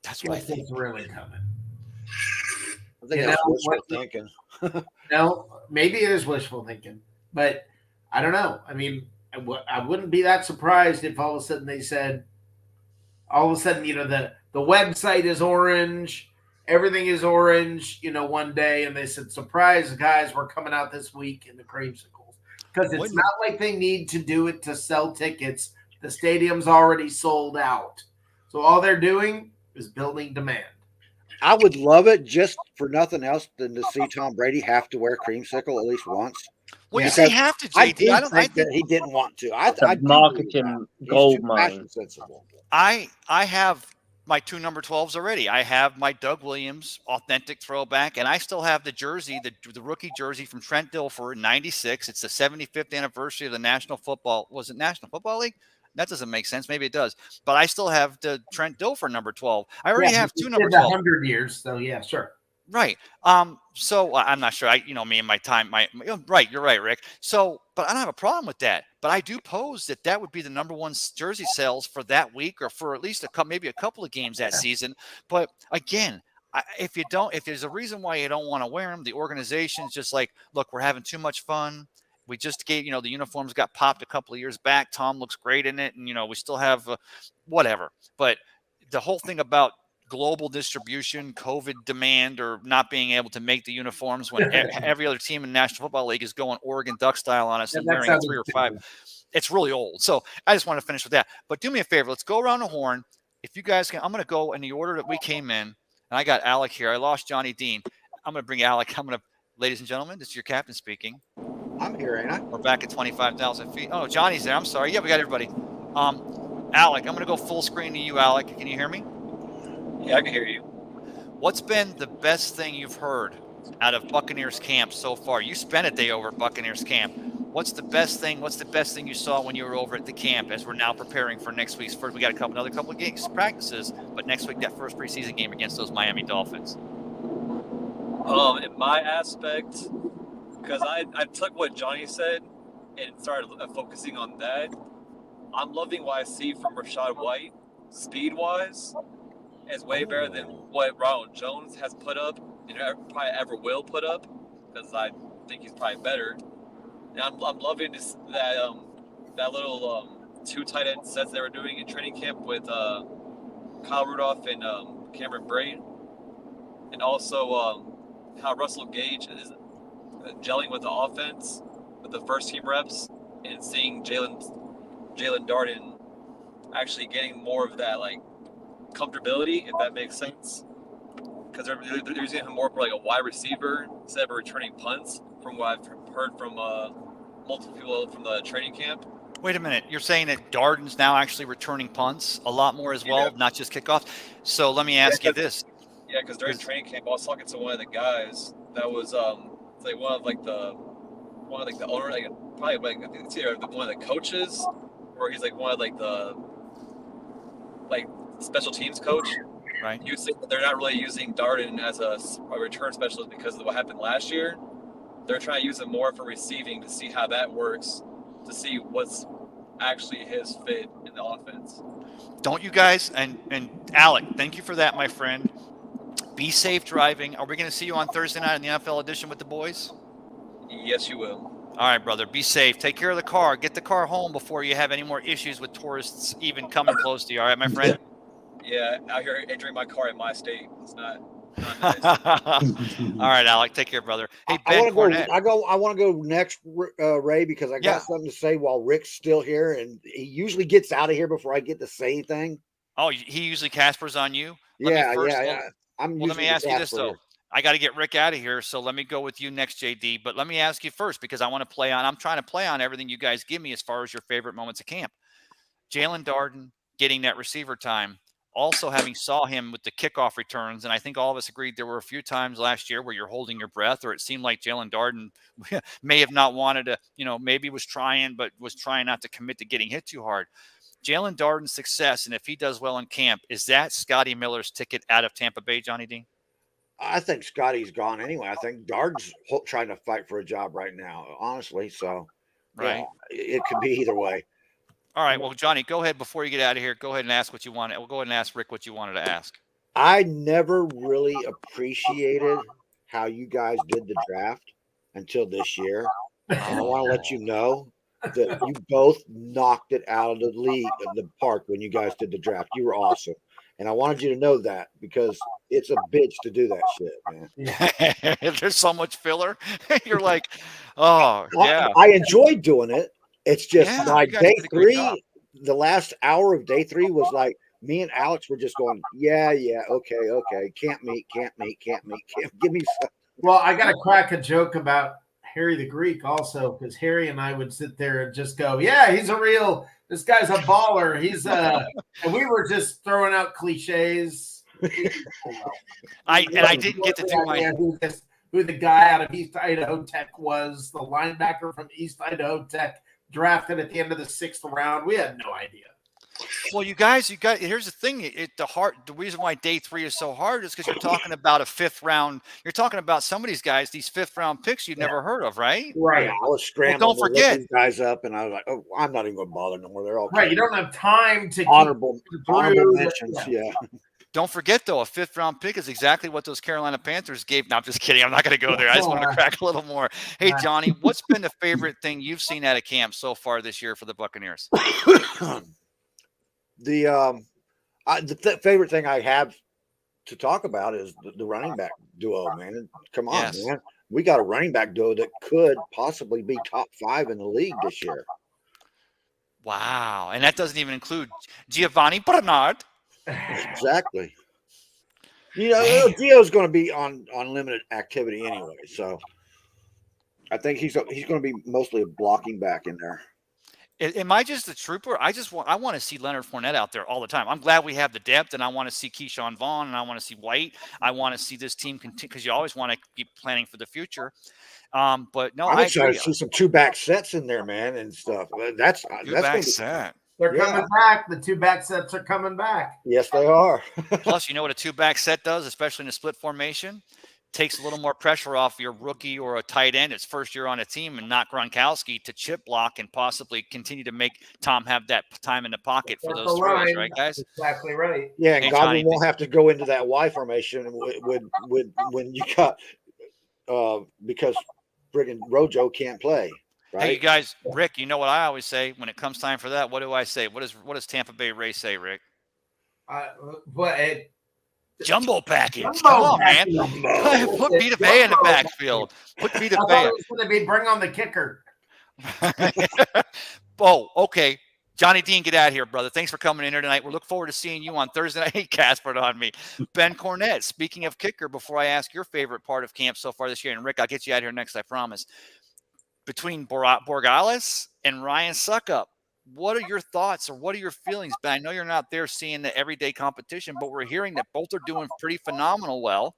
that's what I think is really coming. I think that's wishful thinking. No, maybe it is wishful thinking, but I don't know. I mean, I wouldn't be that surprised if all of a sudden they said, you know, the website is orange, everything is orange, you know, one day, and they said, surprise, guys, we're coming out this week in the creamsicles. Because it's not like they need to do it to sell tickets. The stadium's already sold out. So all they're doing is building demand. I would love it just for nothing else than to see Tom Brady have to wear creamsicle at least once. Well, you say have to, JD. I think that he didn't want to. I marketing gold mine. I have my 2 number 12s already. I have my Doug Williams authentic throwback, and I still have the jersey, the rookie jersey from Trent Dilfer in '96. It's the 75th anniversary of the National Football League? That doesn't make sense. Maybe it does. But I still have the Trent Dilfer number 12. I already have 2 number 12. 100 years. So, yeah, sure. Right. So I'm not sure. Me and my time, right. You're right, Rick. So, but I don't have a problem with that. But I do pose that would be the number 1 jersey sales for that week, or for at least maybe a couple of games that season. But again, if there's a reason why you don't want to wear them, the organization's just like, look, we're having too much fun. We just gave, the uniforms got popped a couple of years back. Tom looks great in it. And, we still have whatever. But the whole thing about global distribution, COVID demand, or not being able to make the uniforms when every other team in the National Football League is going Oregon Duck style on us and wearing 3 or 5. It's really old. So I just want to finish with that. But do me a favor. Let's go around the horn. If you guys can, I'm going to go in the order that we came in. And I got Alec here. I lost Johnny Dean. I'm going to bring Alec. Ladies and gentlemen, this is your captain speaking. I'm here, ain't I? We're back at 25,000 feet. Oh, Johnny's there. I'm sorry. Yeah, we got everybody. Alec, I'm going to go full screen to you, Alec. Can you hear me? Yeah, I can hear you. What's been the best thing you've heard out of Buccaneers camp so far? You spent a day over at Buccaneers camp. What's the best thing you saw when you were over at the camp, as we're now preparing for next week's first? We got another couple of games, practices, but next week, that first preseason game against those Miami Dolphins. In my aspect, because I took what Johnny said and started focusing on that. I'm loving what I see from Rashad White, speed-wise. It's way better than what Ronald Jones has put up and probably ever will put up, because I think he's probably better. And I'm loving that little 2 tight end sets they were doing in training camp with Kyle Rudolph and Cameron Brate. And also how Russell Gage is gelling with the offense with the first team reps, and seeing Jalen Darden actually getting more of that comfortability, if that makes sense, because they're using him more for a wide receiver instead of returning punts, from what I've heard from multiple people from the training camp. Wait a minute. You're saying that Darden's now actually returning punts a lot more as well, not just kickoffs? So let me ask you this. Yeah, because during training camp, I was talking to one of the guys that was one of the owner, probably it's either one of the coaches, or he's one of the special teams coach. Right. You think that they're not really using Darden as a return specialist because of what happened last year. They're trying to use him more for receiving to see how that works, to see what's actually his fit in the offense. Don't you guys? And Alec, thank you for that, my friend. Be safe driving. Are we going to see you on Thursday night in the NFL edition with the boys? Yes, you will. All right, brother. Be safe. Take care of the car. Get the car home before you have any more issues with tourists even coming close to you. All right, my friend? Yeah, out here entering my car in my state. It's not nice. All right, Alec. Take care, brother. Hey, I Ben want to Cornett. go. I want to go next, Ray, because I got Yeah. something to say while Rick's still here, and he usually gets out of here before I get to say anything. Oh, he usually Caspers on you? Yeah. Well, I'm let me usually ask you this, Casper though. here. I got to get Rick out of here, so let me go with you next, JD. But let me ask you first, because I want to play on. I'm trying to play on everything you guys give me as far as your favorite moments of camp. Jalen Darden getting that receiver time. Also, having saw him with the kickoff returns, and I think all of us agreed there were a few times last year where you're holding your breath, or it seemed like Jalen Darden may have not wanted to, maybe was trying, but was trying not to commit to getting hit too hard. Jalen Darden's success, and if he does well in camp, is that Scotty Miller's ticket out of Tampa Bay, Johnny D? I think Scotty's gone anyway. I think Darden's trying to fight for a job right now, honestly. So, Right. yeah, it could be either way. All right. Well, Johnny, go ahead before you get out of here. Go ahead and ask what you want. We'll go ahead and ask Rick what you wanted to ask. I never really appreciated how you guys did the draft until this year. And I want to let you know that you both knocked it out of the league, of the park when you guys did the draft. You were awesome. And I wanted you to know that because it's a bitch to do that shit, man. There's so much filler. You're like, oh, yeah. I enjoyed doing it. It's just Yeah, by you guys day did a great job. 3, the last hour of day 3 was like me and Alex were just going, yeah, okay. Can't meet. Give me some. Well, I got to crack a joke about Harry the Greek also, because Harry and I would sit there and just go, yeah, this guy's a baller. And we were just throwing out cliches. I didn't get to do my who the guy out of East Idaho Tech was, the linebacker from East Idaho Tech, drafted at the end of the 6th round. We had no idea. Well, you got. Here's the thing. The reason why day 3 is so hard is because you're talking about a 5th round. You're talking about some of these guys, these 5th round picks you've never heard of, right? Right. Yeah, I was scrambling Don't to look forget. these guys up, and I was like, oh, I'm not even going to bother no more. They're all Right. You don't have time to honorable mentions. Yeah. Don't forget, though, a 5th round pick is exactly what those Carolina Panthers gave. No, I'm just kidding. I'm not going to go there. I just want to crack a little more. Hey, Johnny, what's been the favorite thing you've seen out of camp so far this year for the Buccaneers? The favorite thing I have to talk about is the running back duo, man. Come on, Yes. man. We got a running back duo that could possibly be top 5 in the league this year. Wow. And that doesn't even include Giovanni Bernard. Exactly. Gio's going to be on limited activity anyway, so I think he's going to be mostly a blocking back in there. Am I just a trooper? I want to see Leonard Fournette out there all the time. I'm glad we have the depth, and I want to see Keyshawn Vaughn, and I want to see White. I want to see this team continue, because you always want to keep planning for the future. But no, I'm I excited agree. to see some 2-back sets in there, man, and stuff. That's Two-back set. They're coming back. The 2-back sets are coming back. Yes, they are. Plus, you know what a 2-back set does, especially in a split formation? Takes a little more pressure off your rookie or a tight end. It's first year on a team, and not Gronkowski to chip block and possibly continue to make Tom have that time in the pocket for those throws, right, guys? Exactly right. Yeah, and Hey, Godwin Johnny, won't have to go into that Y formation when you got because friggin' Rojo can't play. Right? Hey, you guys, Rick, you know what I always say when it comes time for that? What do I say? What does Tampa Bay Ray say, Rick? Jumbo package. Come on, man. Put Vita Vea in the backfield. Put Vita I thought Vea. it was going to be bring on the kicker. Oh, okay. Johnny Dean, get out of here, brother. Thanks for coming in here tonight. We look forward to seeing you on Thursday night. Hey, Casper on me. Ben Cornett, speaking of kicker, before I ask your favorite part of camp so far this year, and Rick, I'll get you out here next, I promise. Between Borgales and Ryan Suckup, what are your thoughts or what are your feelings? Ben, I know you're not there seeing the everyday competition, but we're hearing that both are doing pretty phenomenally well.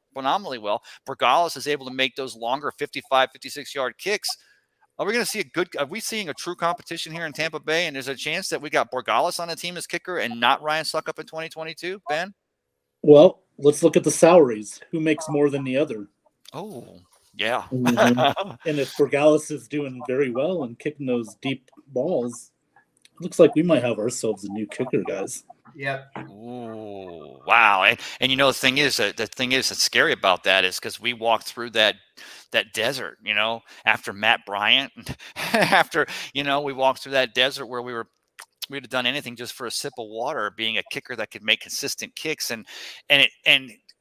Borgales is able to make those longer 55, 56-yard kicks. Are we going to see are we seeing a true competition here in Tampa Bay? And there's a chance that we got Borgalis on the team as kicker and not Ryan Suckup in 2022, Ben? Well, let's look at the salaries. Who makes more than the other? Oh, yeah. Mm-hmm. And if Borgalis is doing very well and kicking those deep balls, it looks like we might have ourselves a new kicker, guys. Yep. Ooh, wow. And you know, the thing is that's scary about that is because we walked through that desert, you know, after Matt Bryant, after, you know, we walked through that desert where we'd have done anything just for a sip of water, being a kicker that could make consistent kicks. And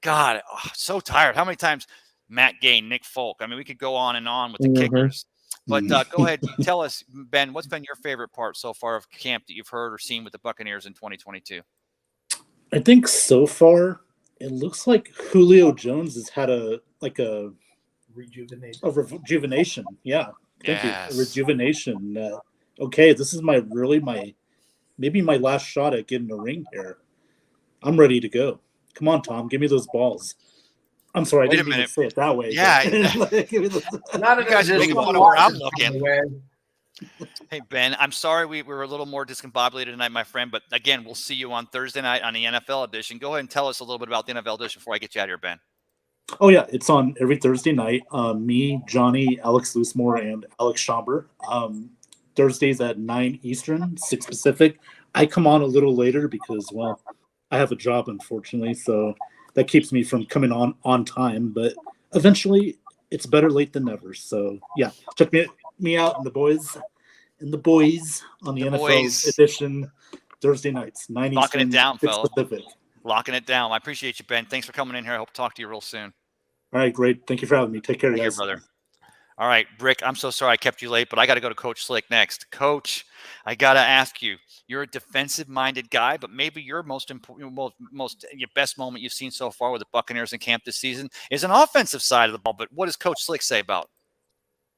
God, so tired. How many times Matt Gay, Nick Folk? I mean, we could go on and on with the kickers. But go ahead, tell us, Ben, what's been your favorite part so far of camp that you've heard or seen with the Buccaneers in 2022? I think so far it looks like Julio Jones has had a rejuvenation. Yeah, thank you. A rejuvenation. Okay, this is maybe my last shot at getting a ring here. I'm ready to go. Come on, Tom, give me those balls. I'm sorry, I didn't mean to say it that way. Yeah. Not you guys are making fun of where I'm looking. Hey, Ben, I'm sorry we were a little more discombobulated tonight, my friend. But again, we'll see you on Thursday night on the NFL edition. Go ahead and tell us a little bit about the NFL edition before I get you out of here, Ben. Oh, yeah. It's on every Thursday night. Me, Johnny, Alex Loosemore, and Alex Schomber. Thursdays at 9 Eastern, 6 Pacific. I come on a little later because, well, I have a job, unfortunately. So that keeps me from coming on time. But eventually, it's better late than never. So, yeah, check me out and the boys on the NFL edition Thursday nights, 9 Eastern. Locking it down, 6 fellas. Pacific. Locking it down. I appreciate you, Ben. Thanks for coming in here. I hope to talk to you real soon. All right, great. Thank you for having me. Take care, guys. Brother. All right, Rick, I'm so sorry I kept you late, but I got to go to Coach Slick next. Coach, I got to ask you, you're a defensive-minded guy, but maybe your your best moment you've seen so far with the Buccaneers in camp this season is an offensive side of the ball. But what does Coach Slick say about it?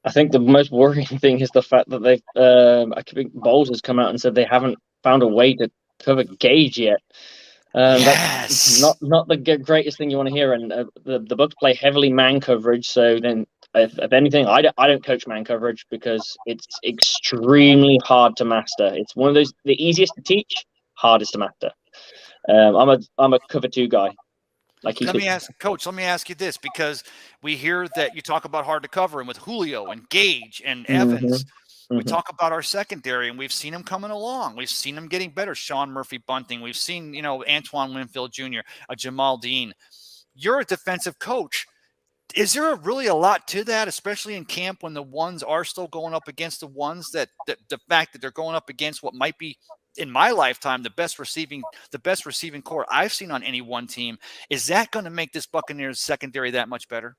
I think the most worrying thing is the fact that they've I think Bowles has come out and said they haven't found a way to cover Gage yet. Yes. That's not the greatest thing you want to hear. And the Bucs play heavily man coverage, so then if anything, I don't coach man coverage because it's extremely hard to master. It's one of those the easiest to teach, hardest to master. I'm a cover 2 guy. Let me ask you this, because we hear that you talk about hard to cover, and with Julio and Gage and Evans, we talk about our secondary, and we've seen them coming along. We've seen them getting better. Sean Murphy Bunting. We've seen, Antoine Winfield Jr., Jamal Dean. You're a defensive coach. Is there really a lot to that, especially in camp when the ones are still going up against the ones that the fact that they're going up against what might be, in my lifetime, the best receiving core I've seen on any one team? Is that going to make this Buccaneers secondary that much better?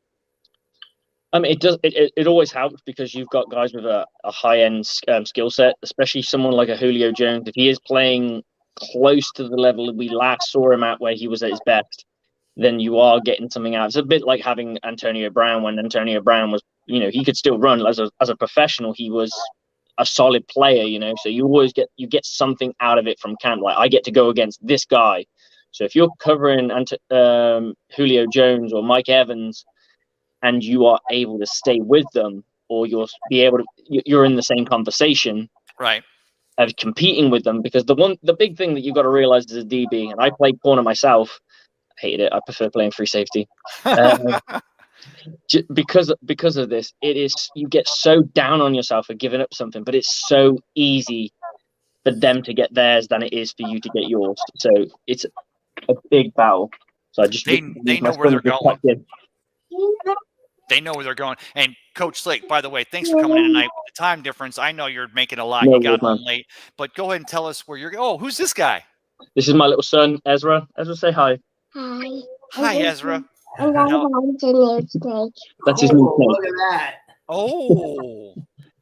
I mean, it does. It always helps because you've got guys with a high-end skill set, especially someone like a Julio Jones. If he is playing close to the level that we last saw him at, where he was at his best, then you are getting something out. It's a bit like having Antonio Brown when Antonio Brown was, he could still run as a professional. He was a solid player, so you always get something out of it from camp. Like, I get to go against this guy. So if you're covering Julio Jones or Mike Evans and you are able to stay with them, or you're in the same conversation, right, of competing with them, because the big thing that you've got to realize as a DB, and I played corner myself, hated it. I prefer playing free safety. Because of this, you get so down on yourself for giving up something, but it's so easy for them to get theirs than it is for you to get yours. So it's a big battle. So they know where they're going. They know where they're going. And Coach Slick, by the way, thanks for coming in tonight. With the time difference, I know you're making a lot. You got home late, but go ahead and tell us where you're going. Oh, who's this guy? This is my little son, Ezra. Ezra, say hi. Hi. Hi, Ezra. That's his new name. Look at that. Oh,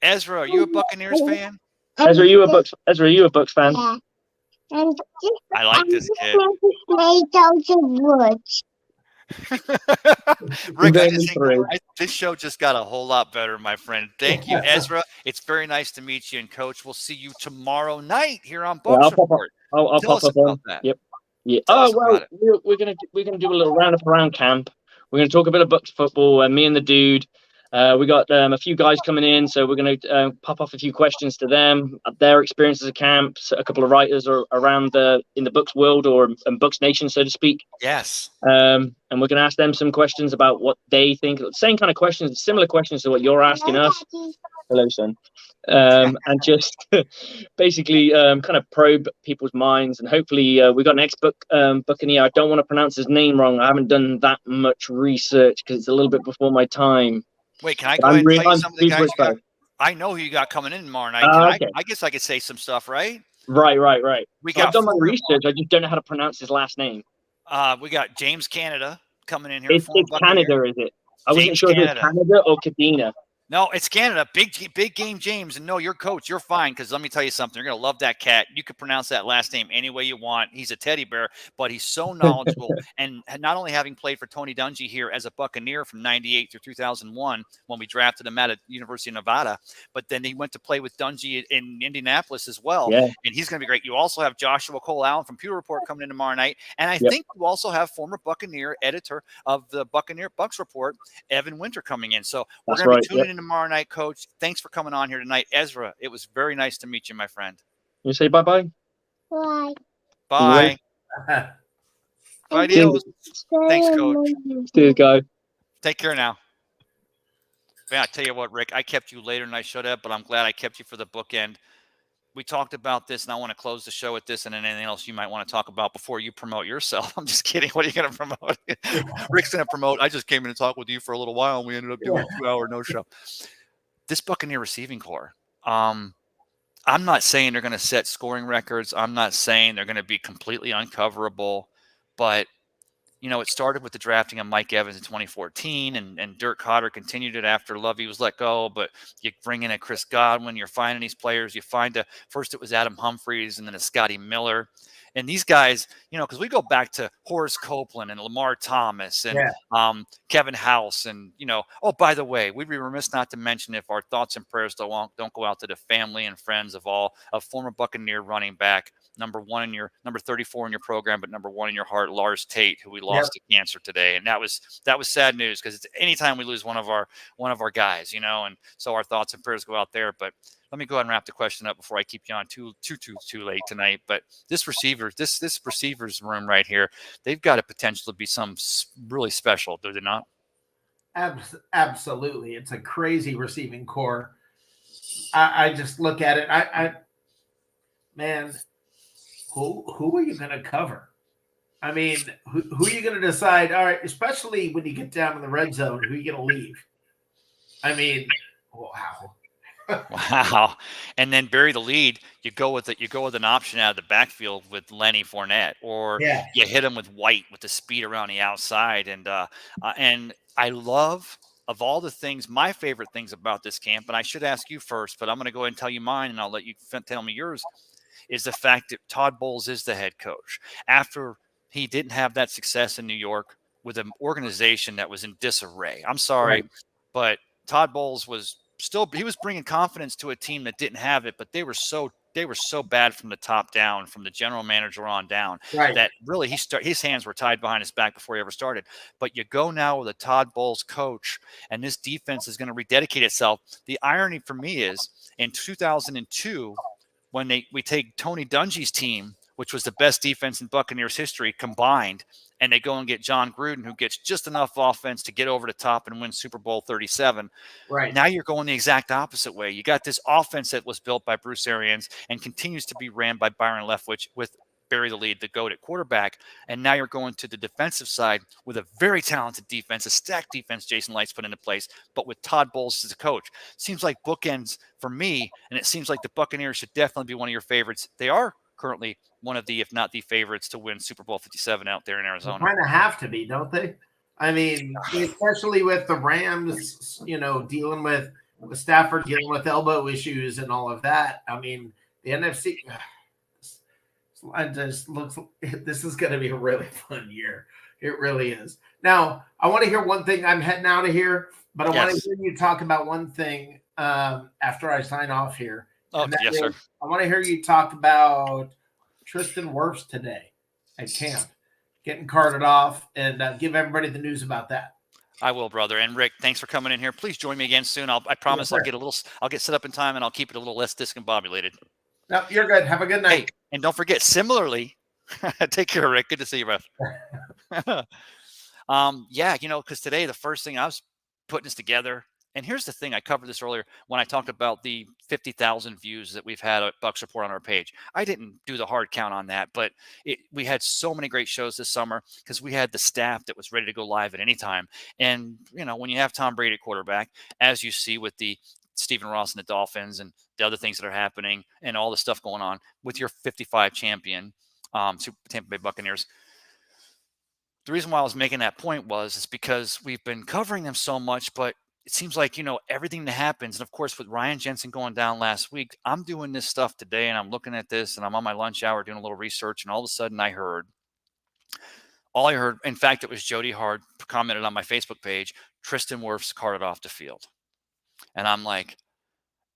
Ezra, are you a Buccaneers fan? Ezra, are you a Bucs fan? Yeah. I like this kid. Rick, this show just got a whole lot better, my friend. Thank you, Ezra. It's very nice to meet you, and Coach, we'll see you tomorrow night here on Bucs Report. I'll Tell pop us up about on that. Yep. Yeah. Tell us Well, about it. we're gonna do a little roundup around camp. We're gonna talk a bit of Bucs football, and me and the dude. We got a few guys coming in, so we're going to pop off a few questions to them, their experiences at camps. A couple of writers are around in the Bucs world or in Bucs Nation, so to speak. Yes. And we're going to ask them some questions about what they think. Same kind of questions, similar questions to what you're asking us. Hello, son. And just basically kind of probe people's minds. And hopefully we got an Buccaneer. I don't want to pronounce his name wrong. I haven't done that much research because it's a little bit before my time. Wait, can I go ahead and tell you some of the guys you got? Excited. I know who you got coming in tomorrow night. Okay. I guess I could say some stuff, right? Right. I've done my research. I just don't know how to pronounce his last name. We got James Canada coming in here. It's Canada, is it? I wasn't sure if it was Canada or Cadena. No, it's Canada. Big game James. And no, your coach, you're fine, because let me tell you something. You're going to love that cat. You can pronounce that last name any way you want. He's a teddy bear, but he's so knowledgeable. And not only having played for Tony Dungy here as a Buccaneer from 98 through 2001 when we drafted him at University of Nevada, but then he went to play with Dungy in Indianapolis as well. Yeah. And he's going to be great. You also have Joshua Cole Allen from Pewter Report coming in tomorrow night. And I think you also have former Buccaneer editor of the Buccaneer Bucs Report, Evan Winter, coming in. So we're going to be tuning in tomorrow night, Coach. Thanks for coming on here tonight. Ezra, it was very nice to meet you, my friend. You say bye-bye? Bye. Bye. Bye, deals. Thanks, Coach. Cheers, guys. Take care now. Man, I tell you what, Rick, I kept you later than I should have, but I'm glad I kept you for the bookend. We talked about this, and I want to close the show with this and then anything else you might want to talk about before you promote yourself. I'm just kidding. What are you going to promote? Rick's going to promote. I just came in to talk with you for a little while, and we ended up doing a 2-hour no-show. This Buccaneer receiving core, I'm not saying they're going to set scoring records. I'm not saying they're going to be completely uncoverable, but it started with the drafting of Mike Evans in 2014, and Dirk Cotter continued it after Lovey was let go. But you bring in a Chris Godwin, you're finding these players. You find first it was Adam Humphries, and then a Scotty Miller. And these guys, because we go back to Horace Copeland and Lamar Thomas and Kevin House. And, oh, by the way, we'd be remiss not to mention, if our thoughts and prayers don't go out to the family and friends of former Buccaneer running back, number 34 in your program, but number 1 in your heart, Lars Tate, who we lost to cancer today. And that was sad news, because it's anytime we lose one of our guys, and so our thoughts and prayers go out there. But let me go ahead and wrap the question up before I keep you on too late tonight. But this receivers room right here, they've got a potential to be some really special, do they not? Absolutely. It's a crazy receiving core. I just look at it. Man, who are you going to cover? I mean, who are you going to decide? All right, especially when you get down in the red zone, who are you going to leave? I mean, wow. Wow. And then bury the lead. You go with an option out of the backfield with Lenny Fournette, or you hit him with White with the speed around the outside. And I love, of all the things, my favorite things about this camp, and I should ask you first, but I'm going to go ahead and tell you mine, and I'll let you tell me yours, is the fact that Todd Bowles is the head coach. After he didn't have that success in New York with an organization that was in disarray. I'm sorry, but Todd Bowles was he was bringing confidence to a team that didn't have it, but they were so bad from the top down, from the general manager on down, that really his hands were tied behind his back before he ever started. But you go now with a Todd Bowles coach, and this defense is going to rededicate itself. The irony for me is, in 2002, when we take Tony Dungy's team, which was the best defense in Buccaneers history combined, and they go and get John Gruden, who gets just enough offense to get over the top and win Super Bowl 37. Right. Now you're going the exact opposite way. You got this offense that was built by Bruce Arians and continues to be ran by Byron Leftwich with Barry the Lead, the GOAT at quarterback. And now you're going to the defensive side with a very talented defense, a stacked defense Jason Licht's put into place, but with Todd Bowles as a coach. Seems like bookends for me, and it seems like the Buccaneers should definitely be one of your favorites. They are currently one of the, if not the favorites, to win Super Bowl 57 out there in Arizona. They kind of have to be, don't they? I mean, especially with the Rams, dealing with Stafford, dealing with elbow issues and all of that. I mean, the NFC, this is going to be a really fun year. It really is. Now, I want to hear one thing. I'm heading out of here, but I want to hear you talk about one thing after I sign off here. Oh, yes, sir. I want to hear you talk about Tristan Wirfs today at camp, getting carted off, and give everybody the news about that. I will, brother. And Rick, thanks for coming in here. Please join me again soon. I promise sir. I'll get set up in time and I'll keep it a little less discombobulated. No, you're good. Have a good night. Hey, and don't forget, similarly, take care, Rick. Good to see you, bro. Yeah, because today the first thing I was putting this together, and here's the thing, I covered this earlier when I talked about the 50,000 views that we've had at Bucs Report on our page. I didn't do the hard count on that, but we had so many great shows this summer because we had the staff that was ready to go live at any time. And, when you have Tom Brady at quarterback, as you see with the Stephen Ross and the Dolphins and the other things that are happening and all the stuff going on with your 55 champion Tampa Bay Buccaneers, the reason why I was making that point is because we've been covering them so much, but it seems like, everything that happens. And of course, with Ryan Jensen going down last week, I'm doing this stuff today and I'm looking at this and I'm on my lunch hour doing a little research. And all of a sudden all I heard, in fact, it was Jody Hart commented on my Facebook page, Tristan Wirfs carted off the field. And I'm like,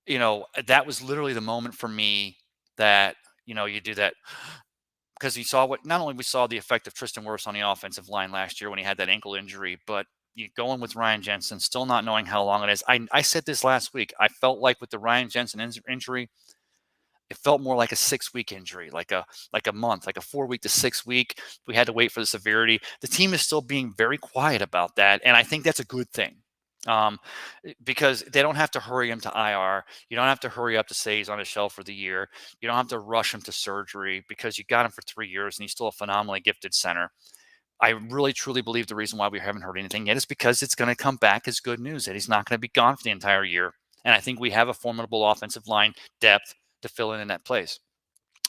that was literally the moment for me that, you do that. Because he saw not only we saw the effect of Tristan Wirfs on the offensive line last year when he had that ankle injury, but you going with Ryan Jensen, still not knowing how long it is. I said this last week. I felt like with the Ryan Jensen injury, it felt more like a 6-week injury, like a month, like a 4-week to 6-week. We had to wait for the severity. The team is still being very quiet about that, and I think that's a good thing. Because they don't have to hurry him to IR. You don't have to hurry up to say he's on a shelf for the year. You don't have to rush him to surgery because you got him for 3 years and he's still a phenomenally gifted center. I really, truly believe the reason why we haven't heard anything yet is because it's going to come back as good news that he's not going to be gone for the entire year. And I think we have a formidable offensive line depth to fill in that place.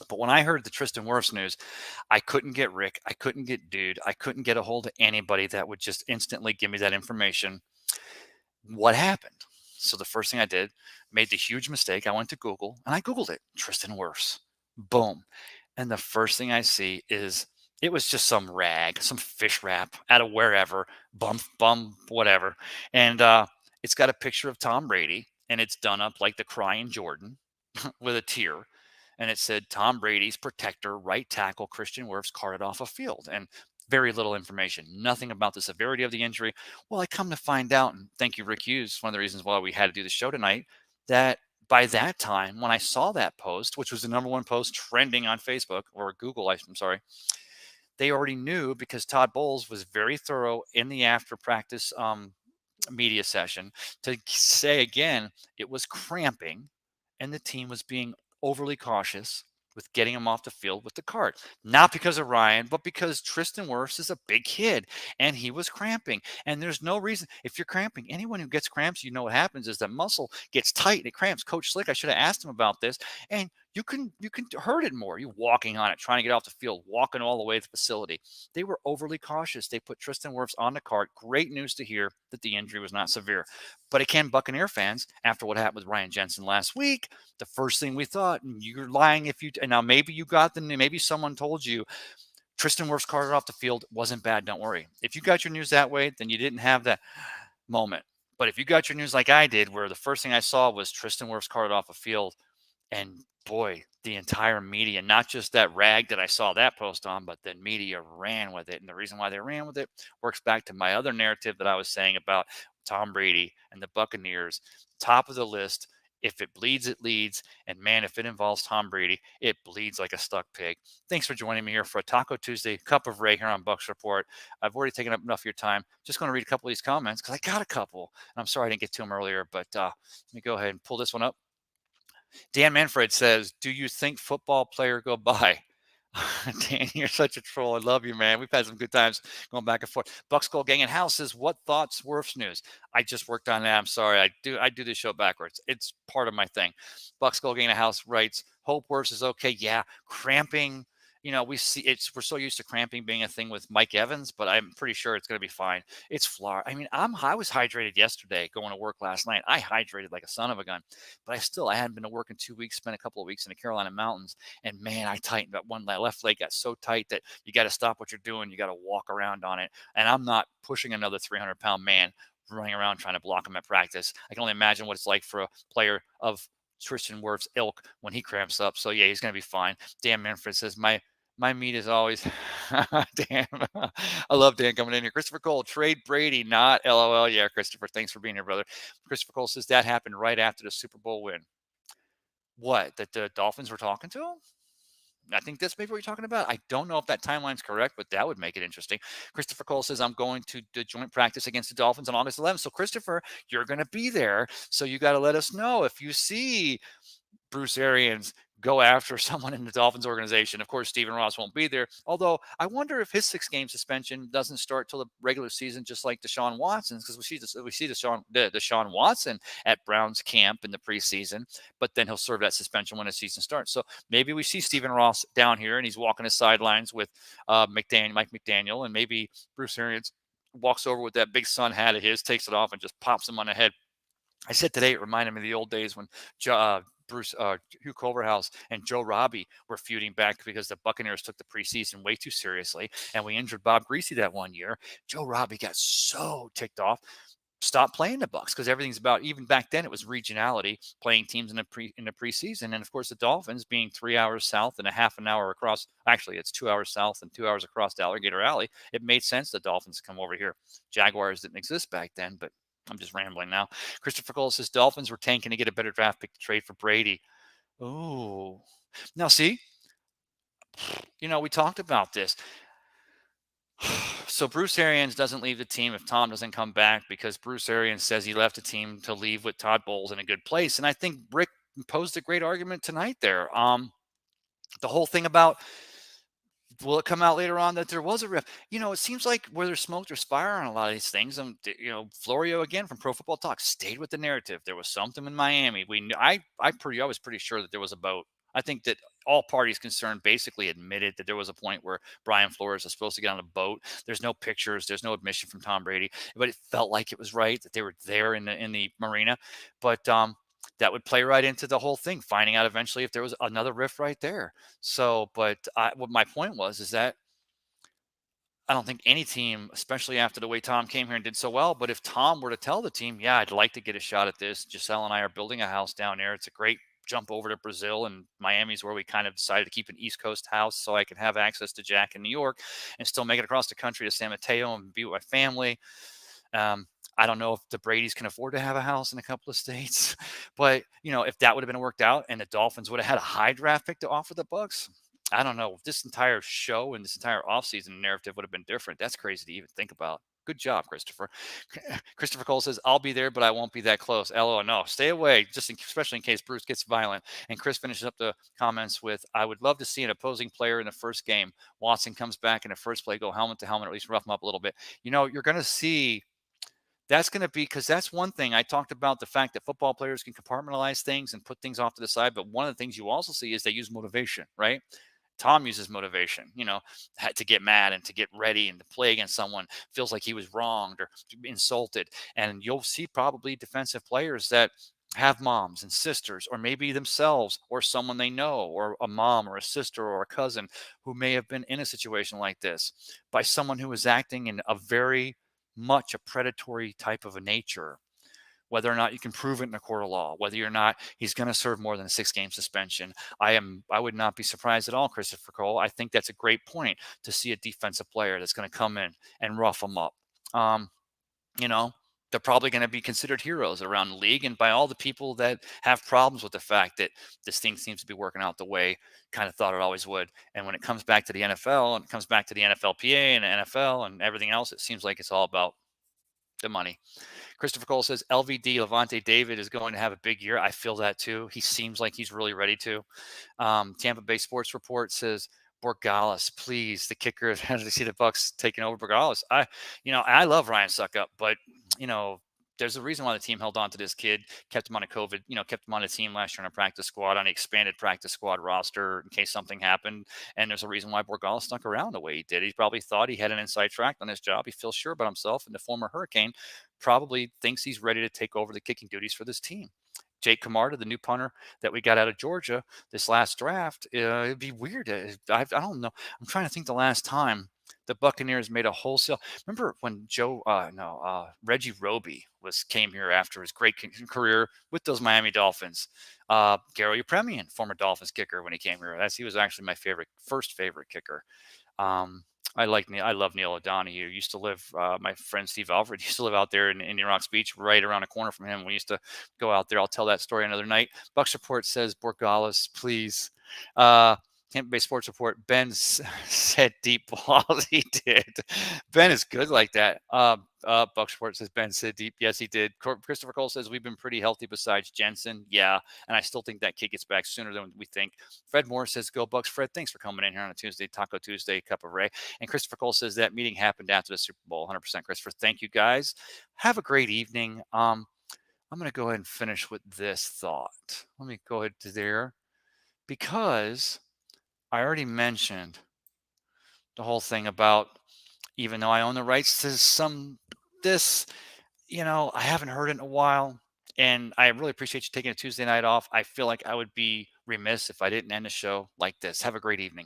But when I heard the Tristan Wirfs news, I couldn't get Rick. I couldn't get Dude. I couldn't get a hold of anybody that would just instantly give me that information. What happened? So the first thing I did, made the huge mistake. I went to Google and I Googled it, Tristan Wirfs. Boom. And the first thing I see is it was just some rag, some fish wrap out of wherever, bum, whatever. And it's got a picture of Tom Brady and it's done up like the crying Jordan with a tear. And it said, Tom Brady's protector, right tackle, Christian Wirfs carted off a field. And very little information, nothing about the severity of the injury. Well, I come to find out, and thank you, Rick Hughes, one of the reasons why we had to do the show tonight, that by that time, when I saw that post, which was the #1 post trending on Facebook or Google, I'm sorry, they already knew because Todd Bowles was very thorough in the after practice media session to say again, it was cramping and the team was being overly cautious with getting him off the field with the cart. Not because of Ryan, but because Tristan Wirfs is a big kid and he was cramping. And there's no reason, if you're cramping, anyone who gets cramps, what happens is that muscle gets tight and it cramps. Coach Slick, I should have asked him about this. And you can hurt it more. You walking on it, trying to get off the field, walking all the way to the facility. They were overly cautious. They put Tristan Wirfs on the cart. Great news to hear that the injury was not severe. But again, Buccaneer fans, after what happened with Ryan Jensen last week, the first thing we thought, and you're lying if you, and now maybe you got maybe someone told you Tristan Wirfs carted off the field, wasn't bad, don't worry. If you got your news that way, then you didn't have that moment. But if you got your news like I did, where the first thing I saw was Tristan Wirfs carted off a field, and boy, the entire media, not just that rag that I saw that post on, but the media ran with it. And the reason why they ran with it works back to my other narrative that I was saying about Tom Brady and the Buccaneers, top of the list. If it bleeds, it leads. And man, if it involves Tom Brady, it bleeds like a stuck pig. Thanks for joining me here for a Taco Tuesday Cup of Ray here on Bucs Report. I've already taken up enough of your time. Just going to read a couple of these comments because I got a couple. And I'm sorry I didn't get to them earlier, but let me go ahead and pull this one up. Dan Manfred says, do you think football player go by? Dan, you're such a troll. I love you, man. We've had some good times going back and forth. Buck Skull Gang and House says, what thoughts, Wirfs news? I just worked on that. I'm sorry. I do this show backwards. It's part of my thing. Buck Skull Gang and House writes, hope Wirfs is okay. Yeah, cramping. We see we're so used to cramping being a thing with Mike Evans, but I'm pretty sure it's going to be fine. It's Florida. I mean, I was hydrated yesterday going to work last night. I hydrated like a son of a gun, but I hadn't been to work in 2 weeks, spent a couple of weeks in the Carolina mountains. And man, I tightened up my left leg got so tight that you got to stop what you're doing. You got to walk around on it. And I'm not pushing another 300-pound man running around trying to block him at practice. I can only imagine what it's like for a player of Tristan Wirfs' ilk when he cramps up. So yeah, he's going to be fine. Dan Manfred says, my My meat is always Dan. I love Dan coming in here. Christopher Cole, trade Brady, not LOL. Yeah, Christopher, thanks for being here, brother. Christopher Cole says that happened right after the Super Bowl win. What? That the Dolphins were talking to him? I think that's maybe what you're talking about. I don't know if that timeline's correct, but that would make it interesting. Christopher Cole says, I'm going to the joint practice against the Dolphins on August 11th. So, Christopher, you're going to be there. So, you got to let us know if you see Bruce Arians go after someone in the Dolphins organization. Of course, Stephen Ross won't be there. Although I wonder if his 6-game suspension doesn't start till the regular season, just like Deshaun Watson's, because we see Deshaun Watson at Browns camp in the preseason, but then he'll serve that suspension when the season starts. So maybe we see Stephen Ross down here and he's walking the sidelines with Mike McDaniel, and maybe Bruce Arians walks over with that big sun hat of his, takes it off, and just pops him on the head. I said today it reminded me of the old days when Hugh Culverhouse and Joe Robbie were feuding back because the Buccaneers took the preseason way too seriously, and we injured Bob Greasy that one year. Joe Robbie got so ticked off, stopped playing the Bucs, because everything's about, even back then it was regionality, playing teams in the preseason, and of course the Dolphins being 3 hours south and a half an hour across. Actually, it's 2 hours south and 2 hours across to Alligator Alley. It made sense the Dolphins come over here. Jaguars didn't exist back then, but I'm just rambling now. Christopher Cole says Dolphins were tanking to get a better draft pick to trade for Brady. Oh, now see, we talked about this. So Bruce Arians doesn't leave the team if Tom doesn't come back, because Bruce Arians says he left the team to leave with Todd Bowles in a good place. And I think Rick posed a great argument tonight there. The whole thing about, will it come out later on that there was a rift? It seems like where there's smoke, there's fire on a lot of these things. And Florio again from Pro Football Talk stayed with the narrative. There was something in Miami. I was pretty sure that there was a boat. I think that all parties concerned basically admitted that there was a point where Brian Flores was supposed to get on a boat. There's no pictures, there's no admission from Tom Brady, but it felt like it was right that they were there in the marina. But that would play right into the whole thing, finding out eventually if there was another rift right there. So, but what my point was is that I don't think any team, especially after the way Tom came here and did so well, but if Tom were to tell the team, yeah, I'd like to get a shot at this. Giselle and I are building a house down there. It's a great jump over to Brazil, and Miami's where we kind of decided to keep an East Coast house so I can have access to Jack in New York and still make it across the country to San Mateo and be with my family. I don't know if the Bradys can afford to have a house in a couple of states, but if that would have been worked out and the Dolphins would have had a high draft pick to offer the Bucs, I don't know. This entire show and this entire offseason narrative would have been different. That's crazy to even think about. Good job, Christopher. Christopher Cole says, I'll be there, but I won't be that close. LO, no, stay away, especially in case Bruce gets violent. And Chris finishes up the comments with, I would love to see an opposing player in the first game. Watson comes back in the first play, go helmet to helmet, or at least rough him up a little bit. You're going to see. That's going to be, because that's one thing. I talked about the fact that football players can compartmentalize things and put things off to the side. But one of the things you also see is they use motivation, right? Tom uses motivation, to get mad and to get ready and to play against someone, feels like he was wronged or insulted. And you'll see probably defensive players that have moms and sisters, or maybe themselves or someone they know, or a mom or a sister or a cousin who may have been in a situation like this by someone who is acting in a very much a predatory type of a nature. Whether or not you can prove it in a court of law, whether or not he's going to serve more than a 6-game suspension. I would not be surprised at all, Christopher Cole. I think that's a great point, to see a defensive player that's going to come in and rough them up. They're probably going to be considered heroes around the league, and by all the people that have problems with the fact that this thing seems to be working out the way kind of thought it always would. And when it comes back to the NFL and it comes back to the NFLPA and the NFL and everything else, it seems like it's all about the money. Christopher Cole says LVD Levante David is going to have a big year. I feel that too. He seems like he's really ready to. Tampa Bay Sports Report says Borregales, please. The kicker has to see the Bucs taking over Borregales. I love Ryan Suckup, but there's a reason why the team held on to this kid, kept him on a COVID, kept him on a team last year on a practice squad, on an expanded practice squad roster in case something happened. And there's a reason why Borregales stuck around the way he did. He probably thought he had an inside track on his job. He feels sure about himself, and the former Hurricane probably thinks he's ready to take over the kicking duties for this team. Jake Camarda, the new punter that we got out of Georgia this last draft, it'd be weird. I don't know. I'm trying to think the last time the Buccaneers made a wholesale. Remember when Reggie Roby came here after his great career with those Miami Dolphins. Gary Premian, former Dolphins kicker, when he came here. He was actually my first favorite kicker. I love Neil O'Donoghue. Used to live, my friend Steve Alfred used to live out there in Indian Rocks Beach, right around the corner from him. We used to go out there. I'll tell that story another night. Bucs Report says, Borgalis, please. Tampa Bay Sports Report, Ben said deep balls. He did. Ben is good like that. Bucs Report says Ben said deep. Yes, he did. Christopher Cole says we've been pretty healthy besides Jensen. Yeah, and I still think that kid gets back sooner than we think. Fred Moore says go Bucs. Fred, thanks for coming in here on a Tuesday, Taco Tuesday, Cup of Ray. And Christopher Cole says that meeting happened after the Super Bowl. 100%, Christopher. Thank you, guys. Have a great evening. I'm going to go ahead and finish with this thought. Let me go ahead to there, because I already mentioned the whole thing about, even though I own the rights to this, I haven't heard it in a while, and I really appreciate you taking a Tuesday night off. I feel like I would be remiss if I didn't end the show like this. Have a great evening.